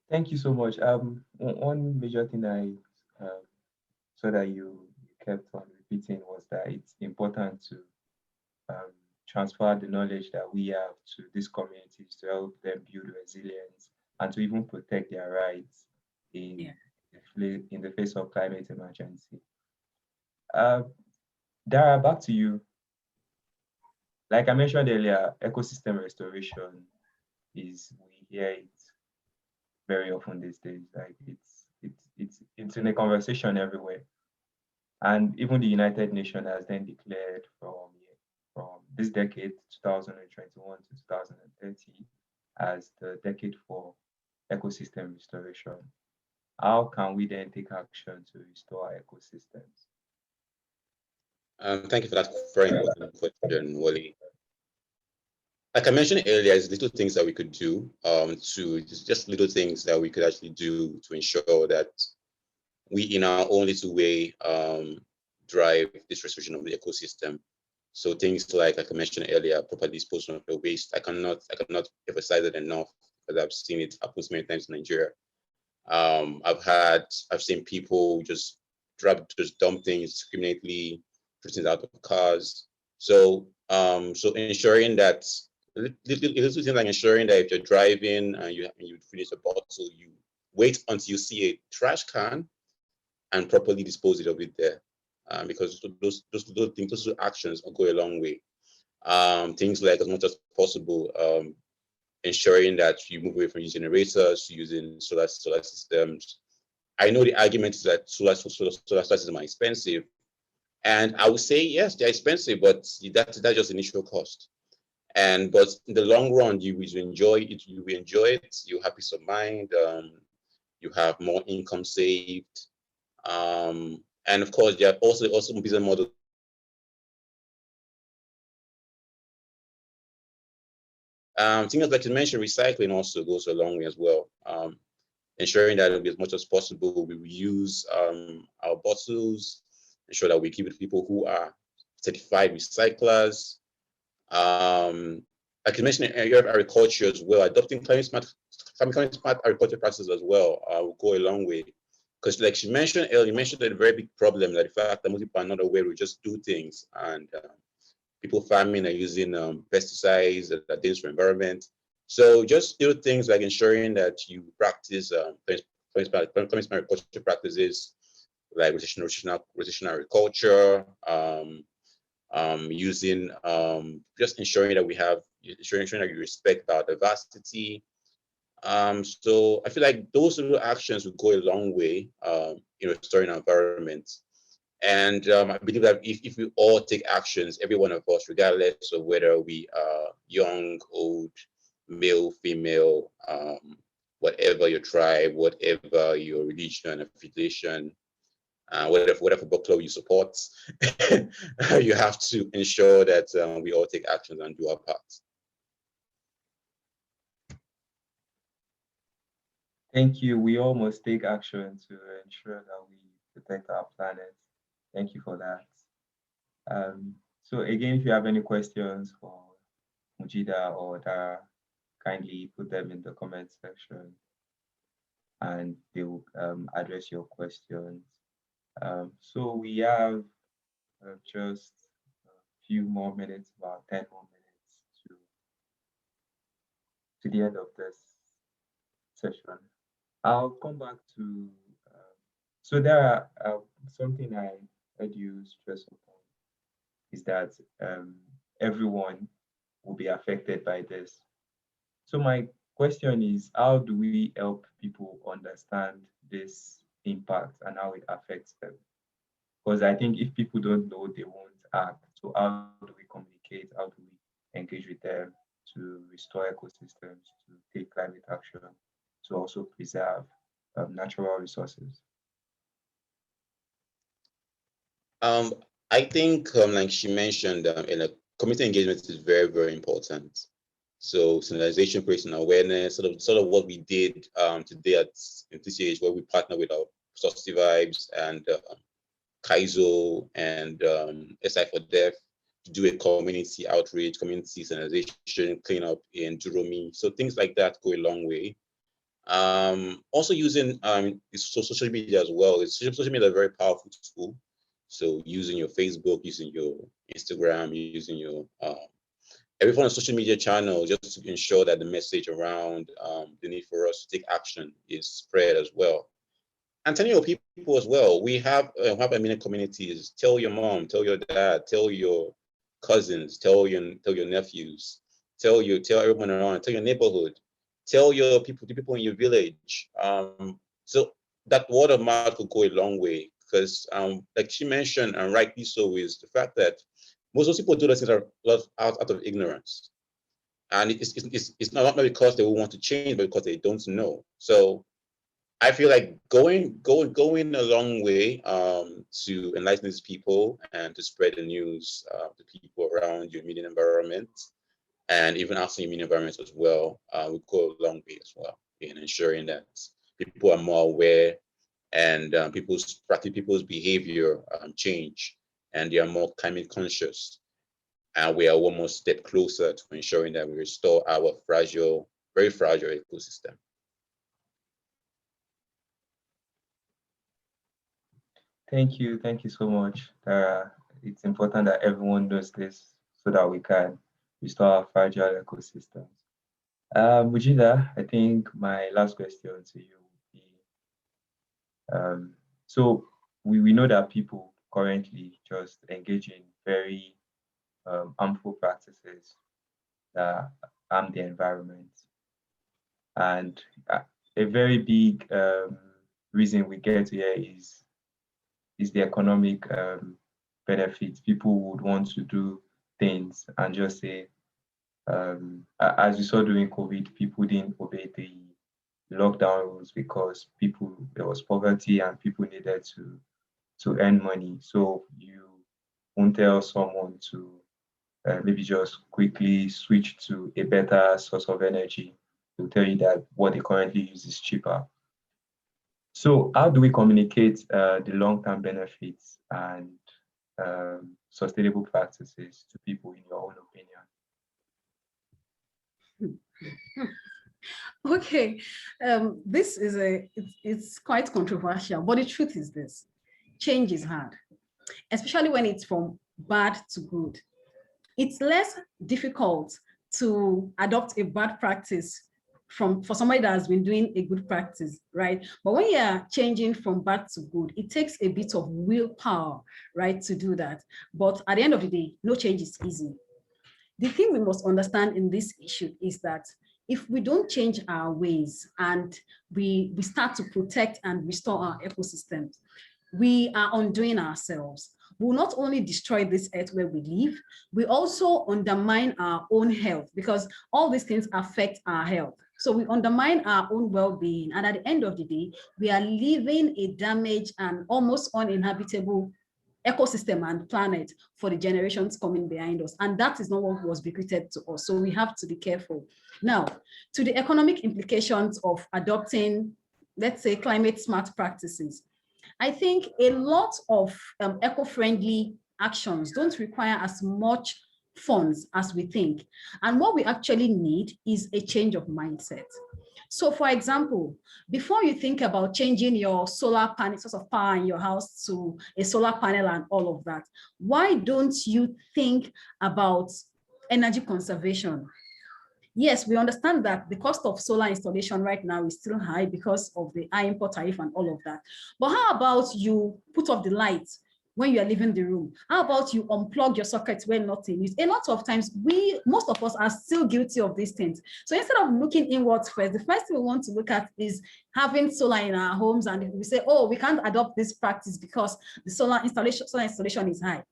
Thank you so much. One major thing I saw that you kept on repeating was that it's important to transfer the knowledge that we have to these communities to help them build resilience and to even protect their rights in the face of climate emergency. Dara, back to you. Like I mentioned earlier, ecosystem restoration we hear it very often these days. Like it's in a conversation everywhere. And even the United Nations has then declared from this decade, 2021 to 2030, as the decade for ecosystem restoration. How can we then take action to restore our ecosystems? Thank you for that very important question, Wally. Like I mentioned earlier, it's little things that we could do just little things that we could actually do to ensure that we, in our own little way, drive this restoration of the ecosystem. So things like I mentioned earlier, proper disposal of the waste. I cannot emphasize it enough because I've seen it happen many times in Nigeria. I've seen people just dump things discriminately, put things out of cars. So ensuring that little things like ensuring that if you're driving and you finish a bottle, you wait until you see a trash can and properly dispose of it there, because those actions will go a long way. Things like, as much as possible, ensuring that you move away from using generators to using solar systems. I know the argument is that solar systems are expensive, and I would say yes, they're expensive, but that's just initial cost. But in the long run, you will enjoy it. You will enjoy it. You have peace of mind. You have more income saved. And of course, there are also business models. Things like you mentioned, recycling also goes a long way as well. Ensuring that as much as possible, we reuse our bottles, ensure that we keep it to people who are certified recyclers. Like you mentioned, area of agriculture as well, adopting climate smart agriculture practices as well will go a long way. Because like she mentioned earlier, you mentioned a very big problem, that the fact that most people are not aware, we just do things, and people farming are using pesticides that are dangerous for environment. So just do things like ensuring that you practice climate agriculture practices like rotational agriculture, using just ensuring that we have ensuring that you respect biodiversity. So I feel like those little actions will go a long way in restoring our environment. And I believe that if we all take actions, every one of us, regardless of whether we are young, old, male, female, whatever your tribe, whatever your religion, affiliation, whatever football club you support, you have to ensure that we all take actions and do our part. Thank you. We all must take action to ensure that we protect our planet. Thank you for that. So again, if you have any questions for Mujidah or Dara, kindly put them in the comment section and they will address your questions. So we have just a few more minutes, about 10 more minutes to the end of this session. I'll come back to, so there are something I heard you stress upon is that everyone will be affected by this. So my question is, how do we help people understand this impact and how it affects them? Because I think if people don't know, they won't act. So how do we communicate? How do we engage with them to restore ecosystems, to take climate action, to also preserve natural resources? I think, like she mentioned, community engagement is very, very important. So sensitization, creating awareness, sort of what we did today at TCH, where we partner with our Society Vibes and Kaizo and SI for Deaf to do a community outreach, community sensitization, cleanup in Juromi. So things like that go a long way. Also using social media as well. Social media is a very powerful tool. So using your Facebook, using your Instagram, using your every form of social media channel, just to ensure that the message around the need for us to take action is spread as well. And telling your people as well. We have many communities. Tell your mom, tell your dad, tell your cousins, tell your nephews, tell everyone around, tell your neighborhood, tell your people, the people in your village. So that word of mouth will go a long way, because like she mentioned, and rightly so, is the fact that most of those people do those things out of ignorance. And it's not because they will want to change, but because they don't know. So I feel like going a long way to enlighten these people and to spread the news to people around your immediate environment, and even outside your immediate environment as well, will go a long way as well in ensuring that people are more aware and people's behavior change, and they are more climate conscious, and we are one more step closer to ensuring that we restore our very fragile ecosystem. Thank you so much. It's important that everyone knows this so that we can restore our fragile ecosystems. Mujidah, I think my last question to you would be, so we know that people currently just engage in very harmful practices that harm the environment. And a very big reason we get here is the economic benefits. People would want to do things and just say, as we saw during COVID, people didn't obey the lockdown rules because there was poverty and people needed to earn money. So you won't tell someone to maybe just quickly switch to a better source of energy. They'll tell you that what they currently use is cheaper. So how do we communicate the long-term benefits and sustainable practices to people, in your own opinion? Okay, this is it's quite controversial, but the truth is this: change is hard, especially when it's from bad to good. It's less difficult to adopt a bad practice for somebody that has been doing a good practice, right? But when you're changing from bad to good, it takes a bit of willpower, right, to do that. But at the end of the day, no change is easy. The thing we must understand in this issue is that if we don't change our ways and we start to protect and restore our ecosystems, we are undoing ourselves. We will not only destroy this earth where we live, we also undermine our own health, because all these things affect our health. So we undermine our own well-being. And at the end of the day, we are leaving a damaged and almost uninhabitable ecosystem and planet for the generations coming behind us. And that is not what was bequeathed to us. So we have to be careful. Now, to the economic implications of adopting, let's say, climate smart practices. I think a lot of eco-friendly actions don't require as much funds as we think. And what we actually need is a change of mindset. So for example, before you think about changing your solar panel, source of power in your house to a solar panel and all of that, why don't you think about energy conservation? Yes, we understand that the cost of solar installation right now is still high because of the high import tariff and all of that. But how about you put off the lights when you are leaving the room? How about you unplug your sockets when not in use? A lot of times, most of us are still guilty of these things. So instead of looking inwards first, the first thing we want to look at is having solar in our homes. And if we say, oh, we can't adopt this practice because the solar installation is high.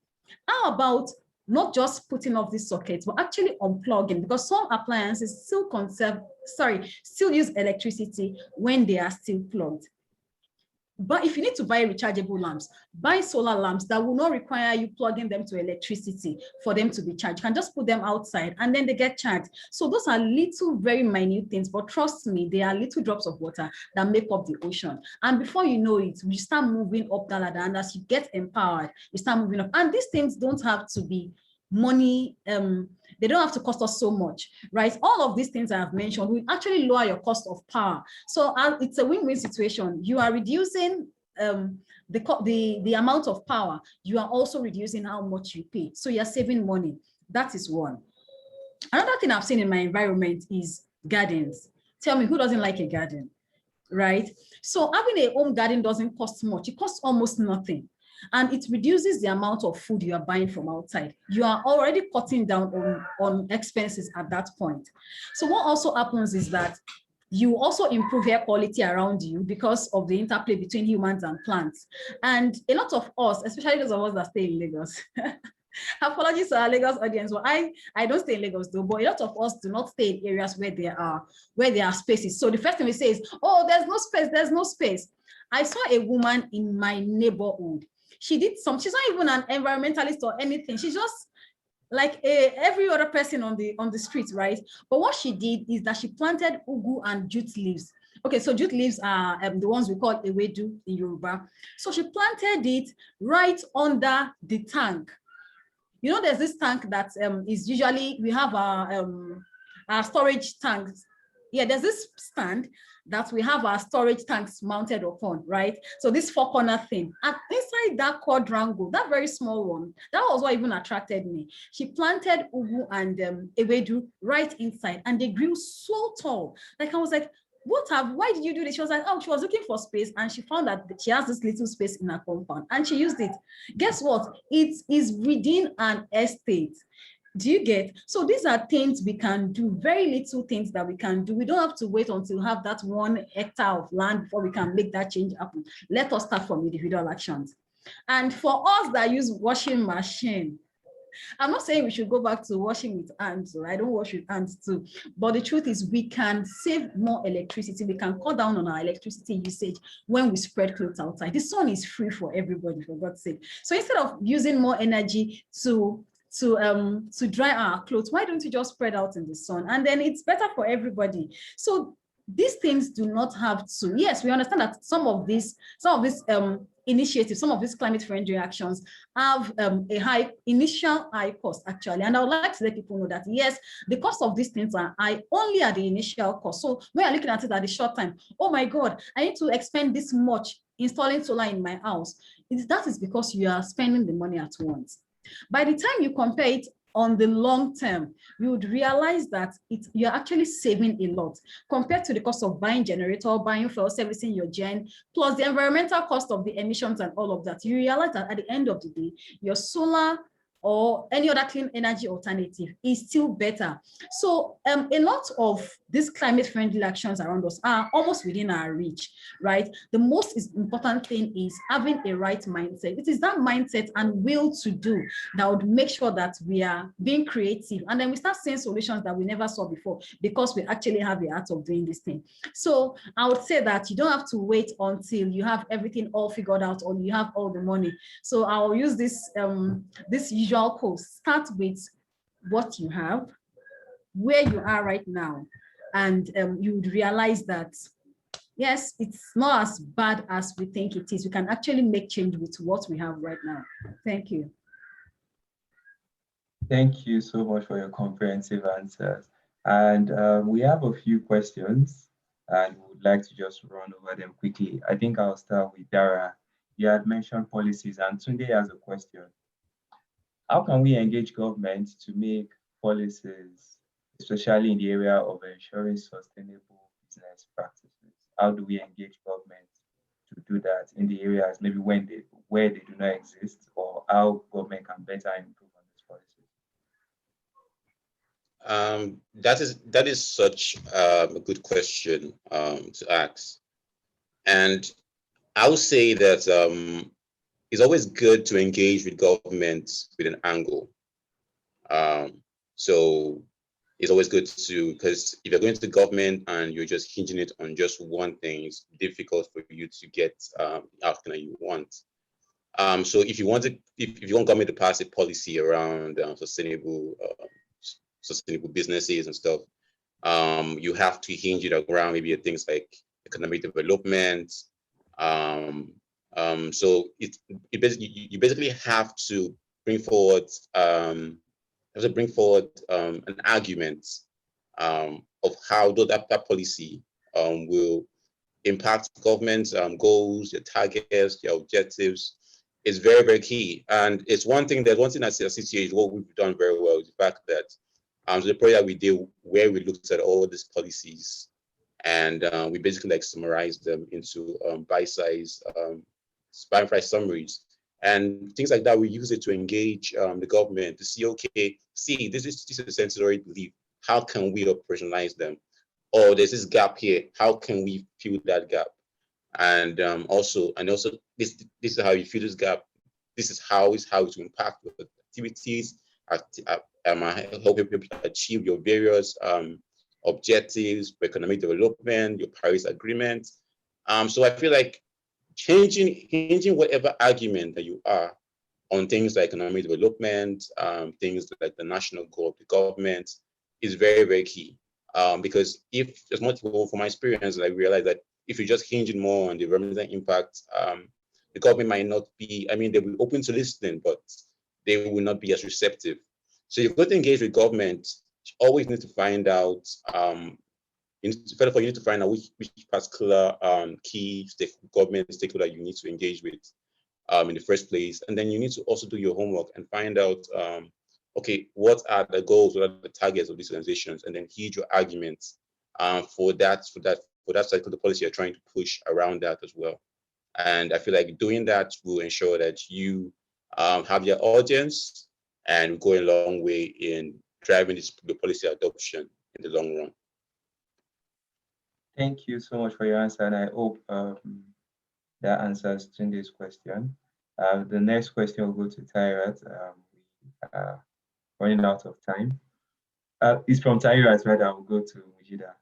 How about not just putting off these sockets, but actually unplugging, because some appliances still use electricity when they are still plugged. But if you need to buy rechargeable lamps, buy solar lamps that will not require you plugging them to electricity for them to be charged. You can just put them outside and then they get charged. So those are little, very minute things, but trust me, they are little drops of water that make up the ocean. And before you know it, you start moving up that ladder, and as you get empowered, you start moving up. And these things don't have to be money, they don't have to cost us so much, right? All of these things I have mentioned will actually lower your cost of power. So it's a win-win situation. You are reducing the amount of power. You are also reducing how much you pay. So you're saving money. That is one. Another thing I've seen in my environment is gardens. Tell me, who doesn't like a garden, right? So having a home garden doesn't cost much. It costs almost nothing. And it reduces the amount of food you are buying from outside. You are already cutting down on expenses at that point. So what also happens is that you also improve air quality around you because of the interplay between humans and plants. And a lot of us, especially those of us that stay in Lagos, apologies to our Lagos audience, but I don't stay in Lagos though, but a lot of us do not stay in areas where there are spaces. So the first thing we say is, oh, there's no space. I saw a woman in my neighborhood. She's not even an environmentalist or anything. She's just like every other person on the street, right? But what she did is that she planted ugu and jute leaves. Okay, so jute leaves are the ones we call ewedu in Yoruba. So she planted it right under the tank. You know, there's this tank that is usually, we have our storage tanks. Yeah, there's this stand that we have our storage tanks mounted upon, right? So this four-corner thing. And inside that quadrangle, that very small one, that was what even attracted me. She planted ugu and ewedu right inside, and they grew so tall. Like I was like, why did you do this? She was like, oh, she was looking for space, and she found that she has this little space in her compound, and she used it. Guess what? It is within an estate. Do you get? So these are things we can do, very little things that we can do. We don't have to wait until we have that 1 hectare of land before we can make that change happen. Let us start from individual actions. And for us that use washing machine, I'm not saying we should go back to washing with hands. So I don't wash with hands too. But the truth is we can save more electricity. We can cut down on our electricity usage when we spread clothes outside. The sun is free for everybody, for God's sake. So instead of using more energy to dry our clothes, why don't you just spread out in the sun? And then it's better for everybody. So these things do not have to, yes, we understand that some of these initiatives, some of these climate-friendly actions have a initial high cost actually. And I would like to let people know that yes, the cost of these things are high only at the initial cost. So when you're looking at it at the short time, oh my God, I need to expend this much installing solar in my house. That is because you are spending the money at once. By the time you compare it on the long term, you would realize that you're actually saving a lot compared to the cost of buying generator, buying fuel, servicing your gen, plus the environmental cost of the emissions and all of that. You realize that at the end of the day, your solar or any other clean energy alternative is still better. So a lot of these climate friendly actions around us are almost within our reach, right? The most important thing is having a right mindset. It is that mindset and will to do that would make sure that we are being creative, and then we start seeing solutions that we never saw before because we actually have the art of doing this thing. So I would say that you don't have to wait until you have everything all figured out or you have all the money. So I'll use this this usual quote: start with what you have, where you are right now, and you would realize that yes, it's not as bad as we think it is. We can actually make change with what we have right now. Thank you. Thank you so much for your comprehensive answers. And we have a few questions and we would like to just run over them quickly. I think I'll start with Dara. You had mentioned policies, and Tunde has a question. How can we engage government to make policies, especially in the area of ensuring sustainable business practices? How do we engage government to do that in the areas maybe where they do not exist, or how government can better improve on these policies? That is such a good question to ask, and I would say that it's always good to engage with government with an angle. So it's always good to, because if you're going to the government and you're just hinging it on just one thing, it's difficult for you to get outcome that you want. So if you want government to pass a policy around sustainable businesses and stuff, you have to hinge it around maybe things like economic development. So you basically have to bring forward an argument of how that policy will impact government's goals, their targets, their objectives. Is very, very key. And it's one thing that CCH, what we've done very well is the fact that the project that we did where we looked at all these policies and we basically like summarized them into bite-sized summaries and things like that. We use it to engage the government to see, okay, this is a sensory belief. How can we operationalize them? Or there's this gap here. How can we fill that gap? And also this is how you fill this gap. This is how it will impact your activities. Help people achieve your various objectives for economic development, your Paris Agreement. So I feel like changing whatever argument that you are on things like economic development, things like the national goal of the government is very, very key. Because if there's multiple, from my experience, I realize that if you're just hinging more on the environmental impact, the government might not be, they'll be open to listening, but they will not be as receptive. So you've got to engage with government. You always need to find out, you need to find out which particular key government stakeholder you need to engage with in the first place. And then you need to also do your homework and find out, okay, what are the goals, what are the targets of these organizations, and then heed your arguments for that cycle, the policy you're trying to push around that as well. And I feel like doing that will ensure that you have your audience and go a long way in driving the policy adoption in the long run. Thank you so much for your answer, and I hope that answers Tunde's question. The next question will go to Tyrat. We are running out of time. It's from Tyrat, right? I will go to Mujidah.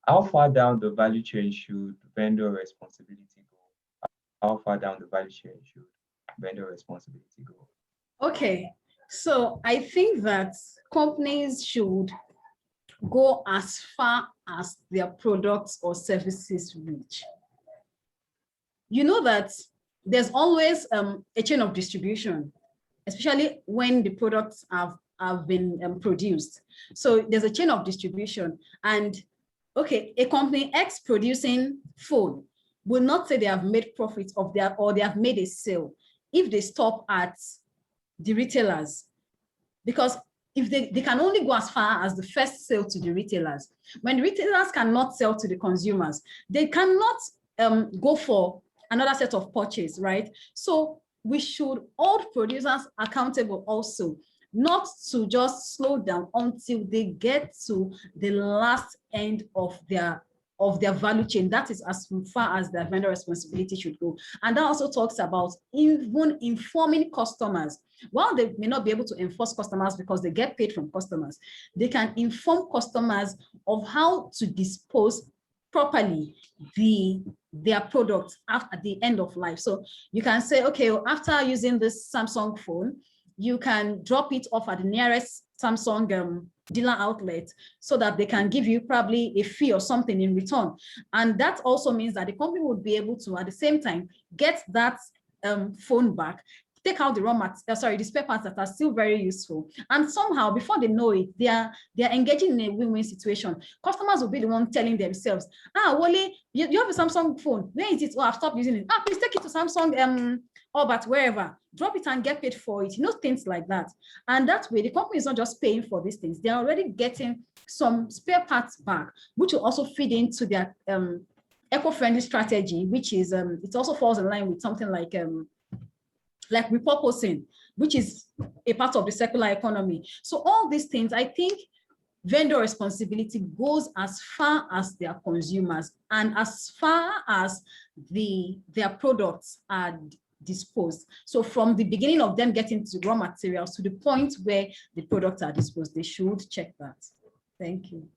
How far down the value chain should vendor responsibility go? How far down the value chain should vendor responsibility go? Okay, so I think that companies should go as far as their products or services reach. You know that there's always a chain of distribution, especially when the products have been produced. So there's a chain of distribution, and okay, a company X producing phone will not say they have made profits of their, or they have made a sale if they stop at the retailers, because if they can only go as far as the first sale to the retailers. When the retailers cannot sell to the consumers, they cannot go for another set of purchase, right? So we should hold producers accountable also. not to just slow down until they get to the last end of their value chain. That is as far as their vendor responsibility should go. And that also talks about even informing customers. While they may not be able to enforce customers because they get paid from customers, they can inform customers of how to dispose properly their products at the end of life. So you can say, okay, after using this Samsung phone, you can drop it off at the nearest Samsung dealer outlet so that they can give you probably a fee or something in return. And that also means that the company would be able to, at the same time, get that phone back, take out the the spare parts that are still very useful. And somehow, before they know it, they are engaging in a win-win situation. Customers will be the one telling themselves, Wole, you have a Samsung phone. Where is it? Oh, I've stopped using it. Please take it to Samsung, but wherever. Drop it and get paid for it. Things like that. And that way, the company is not just paying for these things. They're already getting some spare parts back, which will also feed into their eco-friendly strategy, which is, it also falls in line with something like repurposing, which is a part of the circular economy. So all these things, I think vendor responsibility goes as far as their consumers and as far as their products are disposed. So from the beginning of them getting to raw materials to the point where the products are disposed, they should check that. Thank you.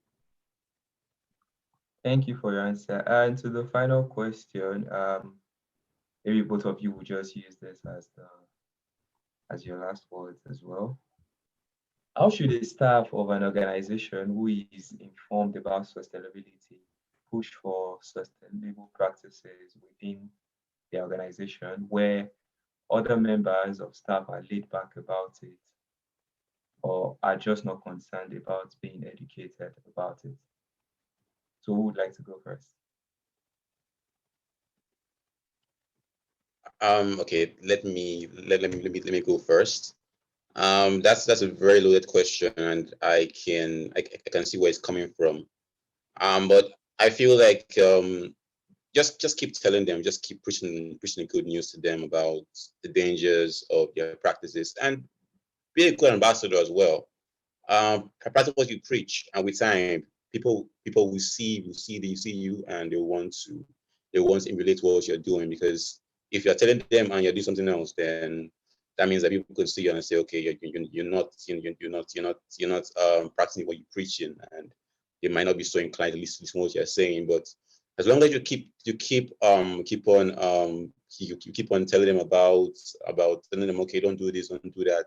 Thank you for your answer. And to the final question, maybe both of you will just use this as your last words as well. How should the staff of an organization who is informed about sustainability push for sustainable practices within the organization where other members of staff are laid back about it or are just not concerned about being educated about it? So who would like to go first? Okay, let me go first. That's a very loaded question, and I can see where it's coming from. But I feel like just keep telling them, just keep pushing the good news to them about the dangers of their practices, and be a good ambassador as well. Practice what you preach, and with time, people will see you, and they want to emulate what you're doing. Because if you're telling them and you're doing something else, then that means that people can see you and say, okay, you're not practicing what you're preaching, and they might not be so inclined to listen to what you're saying. But as long as you keep on telling them about telling them, okay, don't do this, don't do that,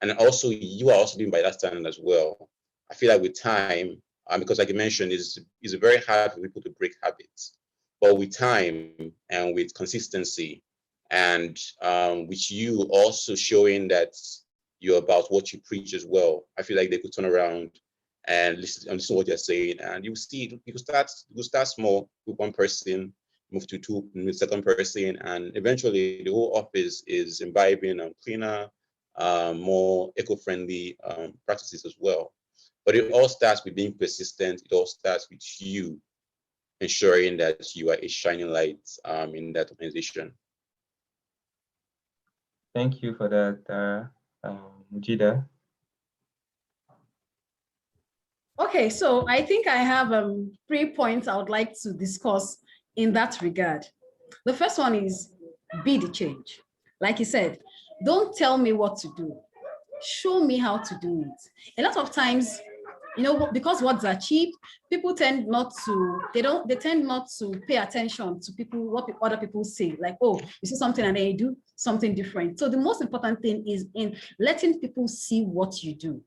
and also you are also doing by that standard as well. I feel like with time, because like you mentioned, it's very hard for people to break habits, but with time and with consistency, and with you also showing that you're about what you preach as well, I feel like they could turn around and listen to what you're saying, and you see you start small with one person, move to two, move second person, and eventually the whole office is imbibing cleaner, more eco-friendly practices as well. But it all starts with being persistent. It all starts with you ensuring that you are a shining light in that organization. Thank you for that, Mujidah. Okay, so I think I have 3 points I would like to discuss in that regard. The first one is be the change. Like you said, don't tell me what to do. Show me how to do it. A lot of times, because words are cheap, people tend not to pay attention to what other people say. Like, oh, you see something and then you do something different. So the most important thing is in letting people see what you do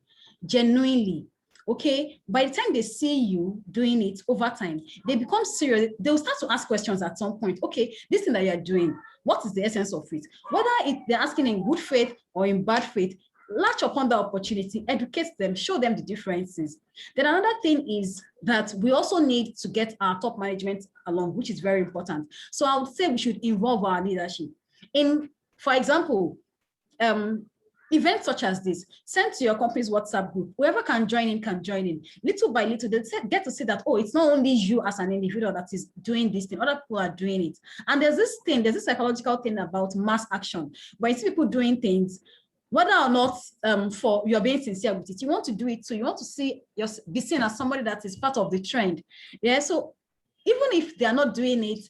genuinely. Okay, by the time they see you doing it over time, they become serious. They'll start to ask questions at some point. Okay, this thing that you're doing, what is the essence of it? Whether they're asking in good faith or in bad faith, latch upon the opportunity, educate them, show them the differences. Then another thing is that we also need to get our top management along, which is very important. So I would say we should involve our leadership in, for example, events such as this. Send to your company's WhatsApp group. Whoever can join in can join in. Little by little, they get to see that, oh, it's not only you as an individual that is doing this thing, other people are doing it. And there's this psychological thing about mass action, where you see people doing things whether or not for you're being sincere with it, you want to do it too. You want to be seen as somebody that is part of the trend. Yeah. So even if they are not doing it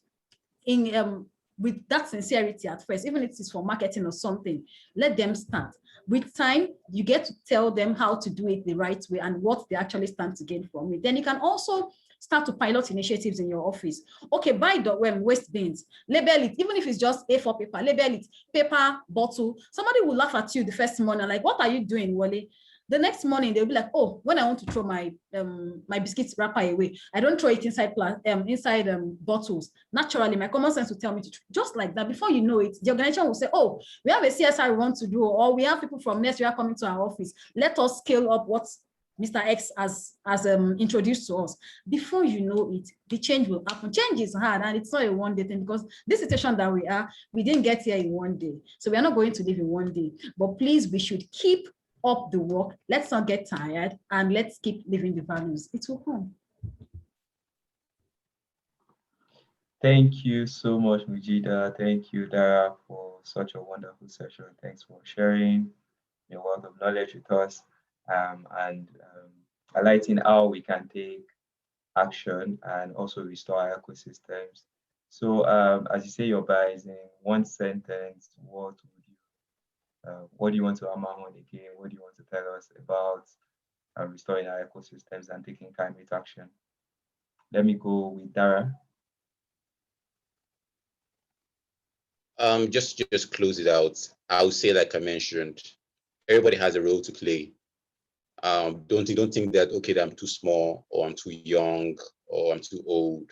in with that sincerity at first, even if it's for marketing or something, let them start. With time, you get to tell them how to do it the right way and what they actually stand to gain from it. Then you can also start to pilot initiatives in your office. Okay, buy the waste bins, label it, even if it's just A4 paper, label it, paper, bottle. Somebody will laugh at you the first morning, like, what are you doing, Wole? The next morning, they'll be like, oh, when I want to throw my my biscuits wrapper away, I don't throw it inside bottles. Naturally, my common sense will tell me to, just like that. Before you know it, the organization will say, oh, we have a CSR we want to do, or we have people from next year coming to our office. Let us scale up what Mr. X has introduced to us. Before you know it, the change will happen. Change is hard, and it's not a one-day thing, because this situation that we didn't get here in one day. So we are not going to live in one day. But please, we should keep up the work. Let's not get tired, and let's keep living the values. It will come. Thank you so much, Mujidah. Thank you, Dara, for such a wonderful session. Thanks for sharing your wealth of knowledge with us, and highlighting how we can take action and also restore our ecosystems. So, as you say your buys in one sentence, what do you want to hammer on again? What do you want to tell us about restoring our ecosystems and taking climate action? Let me go with Dara. Just close it out. I would say, like I mentioned, everybody has a role to play. Don't think that, okay, that I'm too small, or I'm too young, or I'm too old.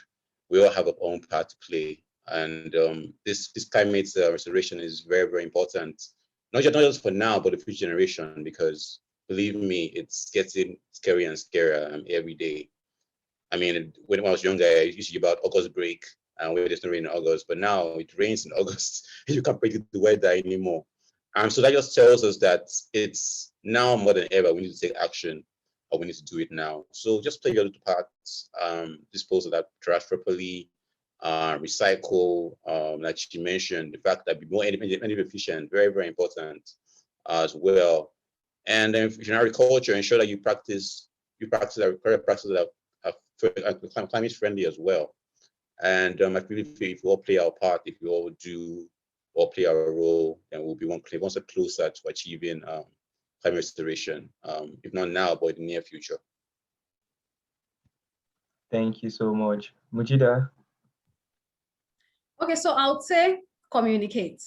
We all have our own part to play, and this climate restoration is very, very important. Not just for now, but the future generation, because believe me, it's getting scarier and scarier every day. I mean, when I was younger, it used to be about August break, and where there's no rain in August, but now it rains in August. You can't predict the weather anymore. So that just tells us that it's now more than ever, we need to take action, or we need to do it now. So just play your little parts, dispose of that trash properly, recycle, like she mentioned, the fact that be more energy efficient, very, very important as well. And then in agriculture, ensure that you practice correct practices that are climate friendly as well. And I believe if we all play our part, if we all do or play our role, then we'll be one step closer to achieving climate restoration, if not now, but in the near future. Thank you so much. Mujidah? Okay, so I would say communicate.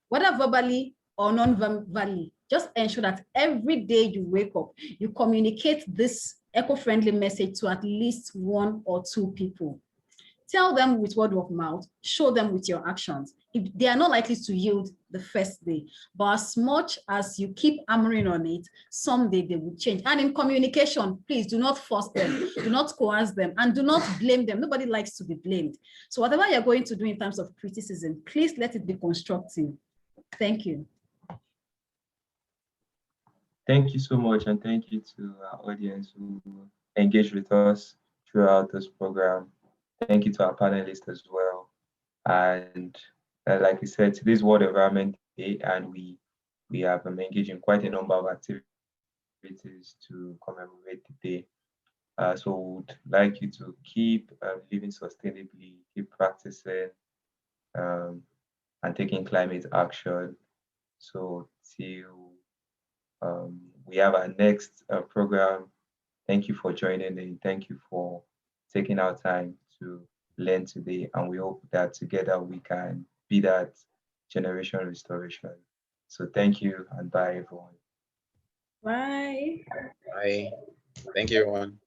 Whether verbally or non-verbally, just ensure that every day you wake up, you communicate this eco-friendly message to at least 1 or 2 people. Tell them with word of mouth, show them with your actions. If they are not likely to yield the first day, but as much as you keep hammering on it, someday they will change. And in communication, please do not force them, do not coerce them, and do not blame them. Nobody likes to be blamed. So whatever you're going to do in terms of criticism, please let it be constructive. Thank you. Thank you so much, and thank you to our audience who engaged with us throughout this program. Thank you to our panelists as well. And like we said, today's World Environment Day, and we have engaged in quite a number of activities to commemorate the day. So would like you to keep living sustainably, keep practicing and taking climate action. So till we have our next program, thank you for joining in. Thank you for taking our time to learn today. And we hope that together we can be that generation restoration. So thank you, and bye, everyone. Bye. Bye. Thank you, everyone.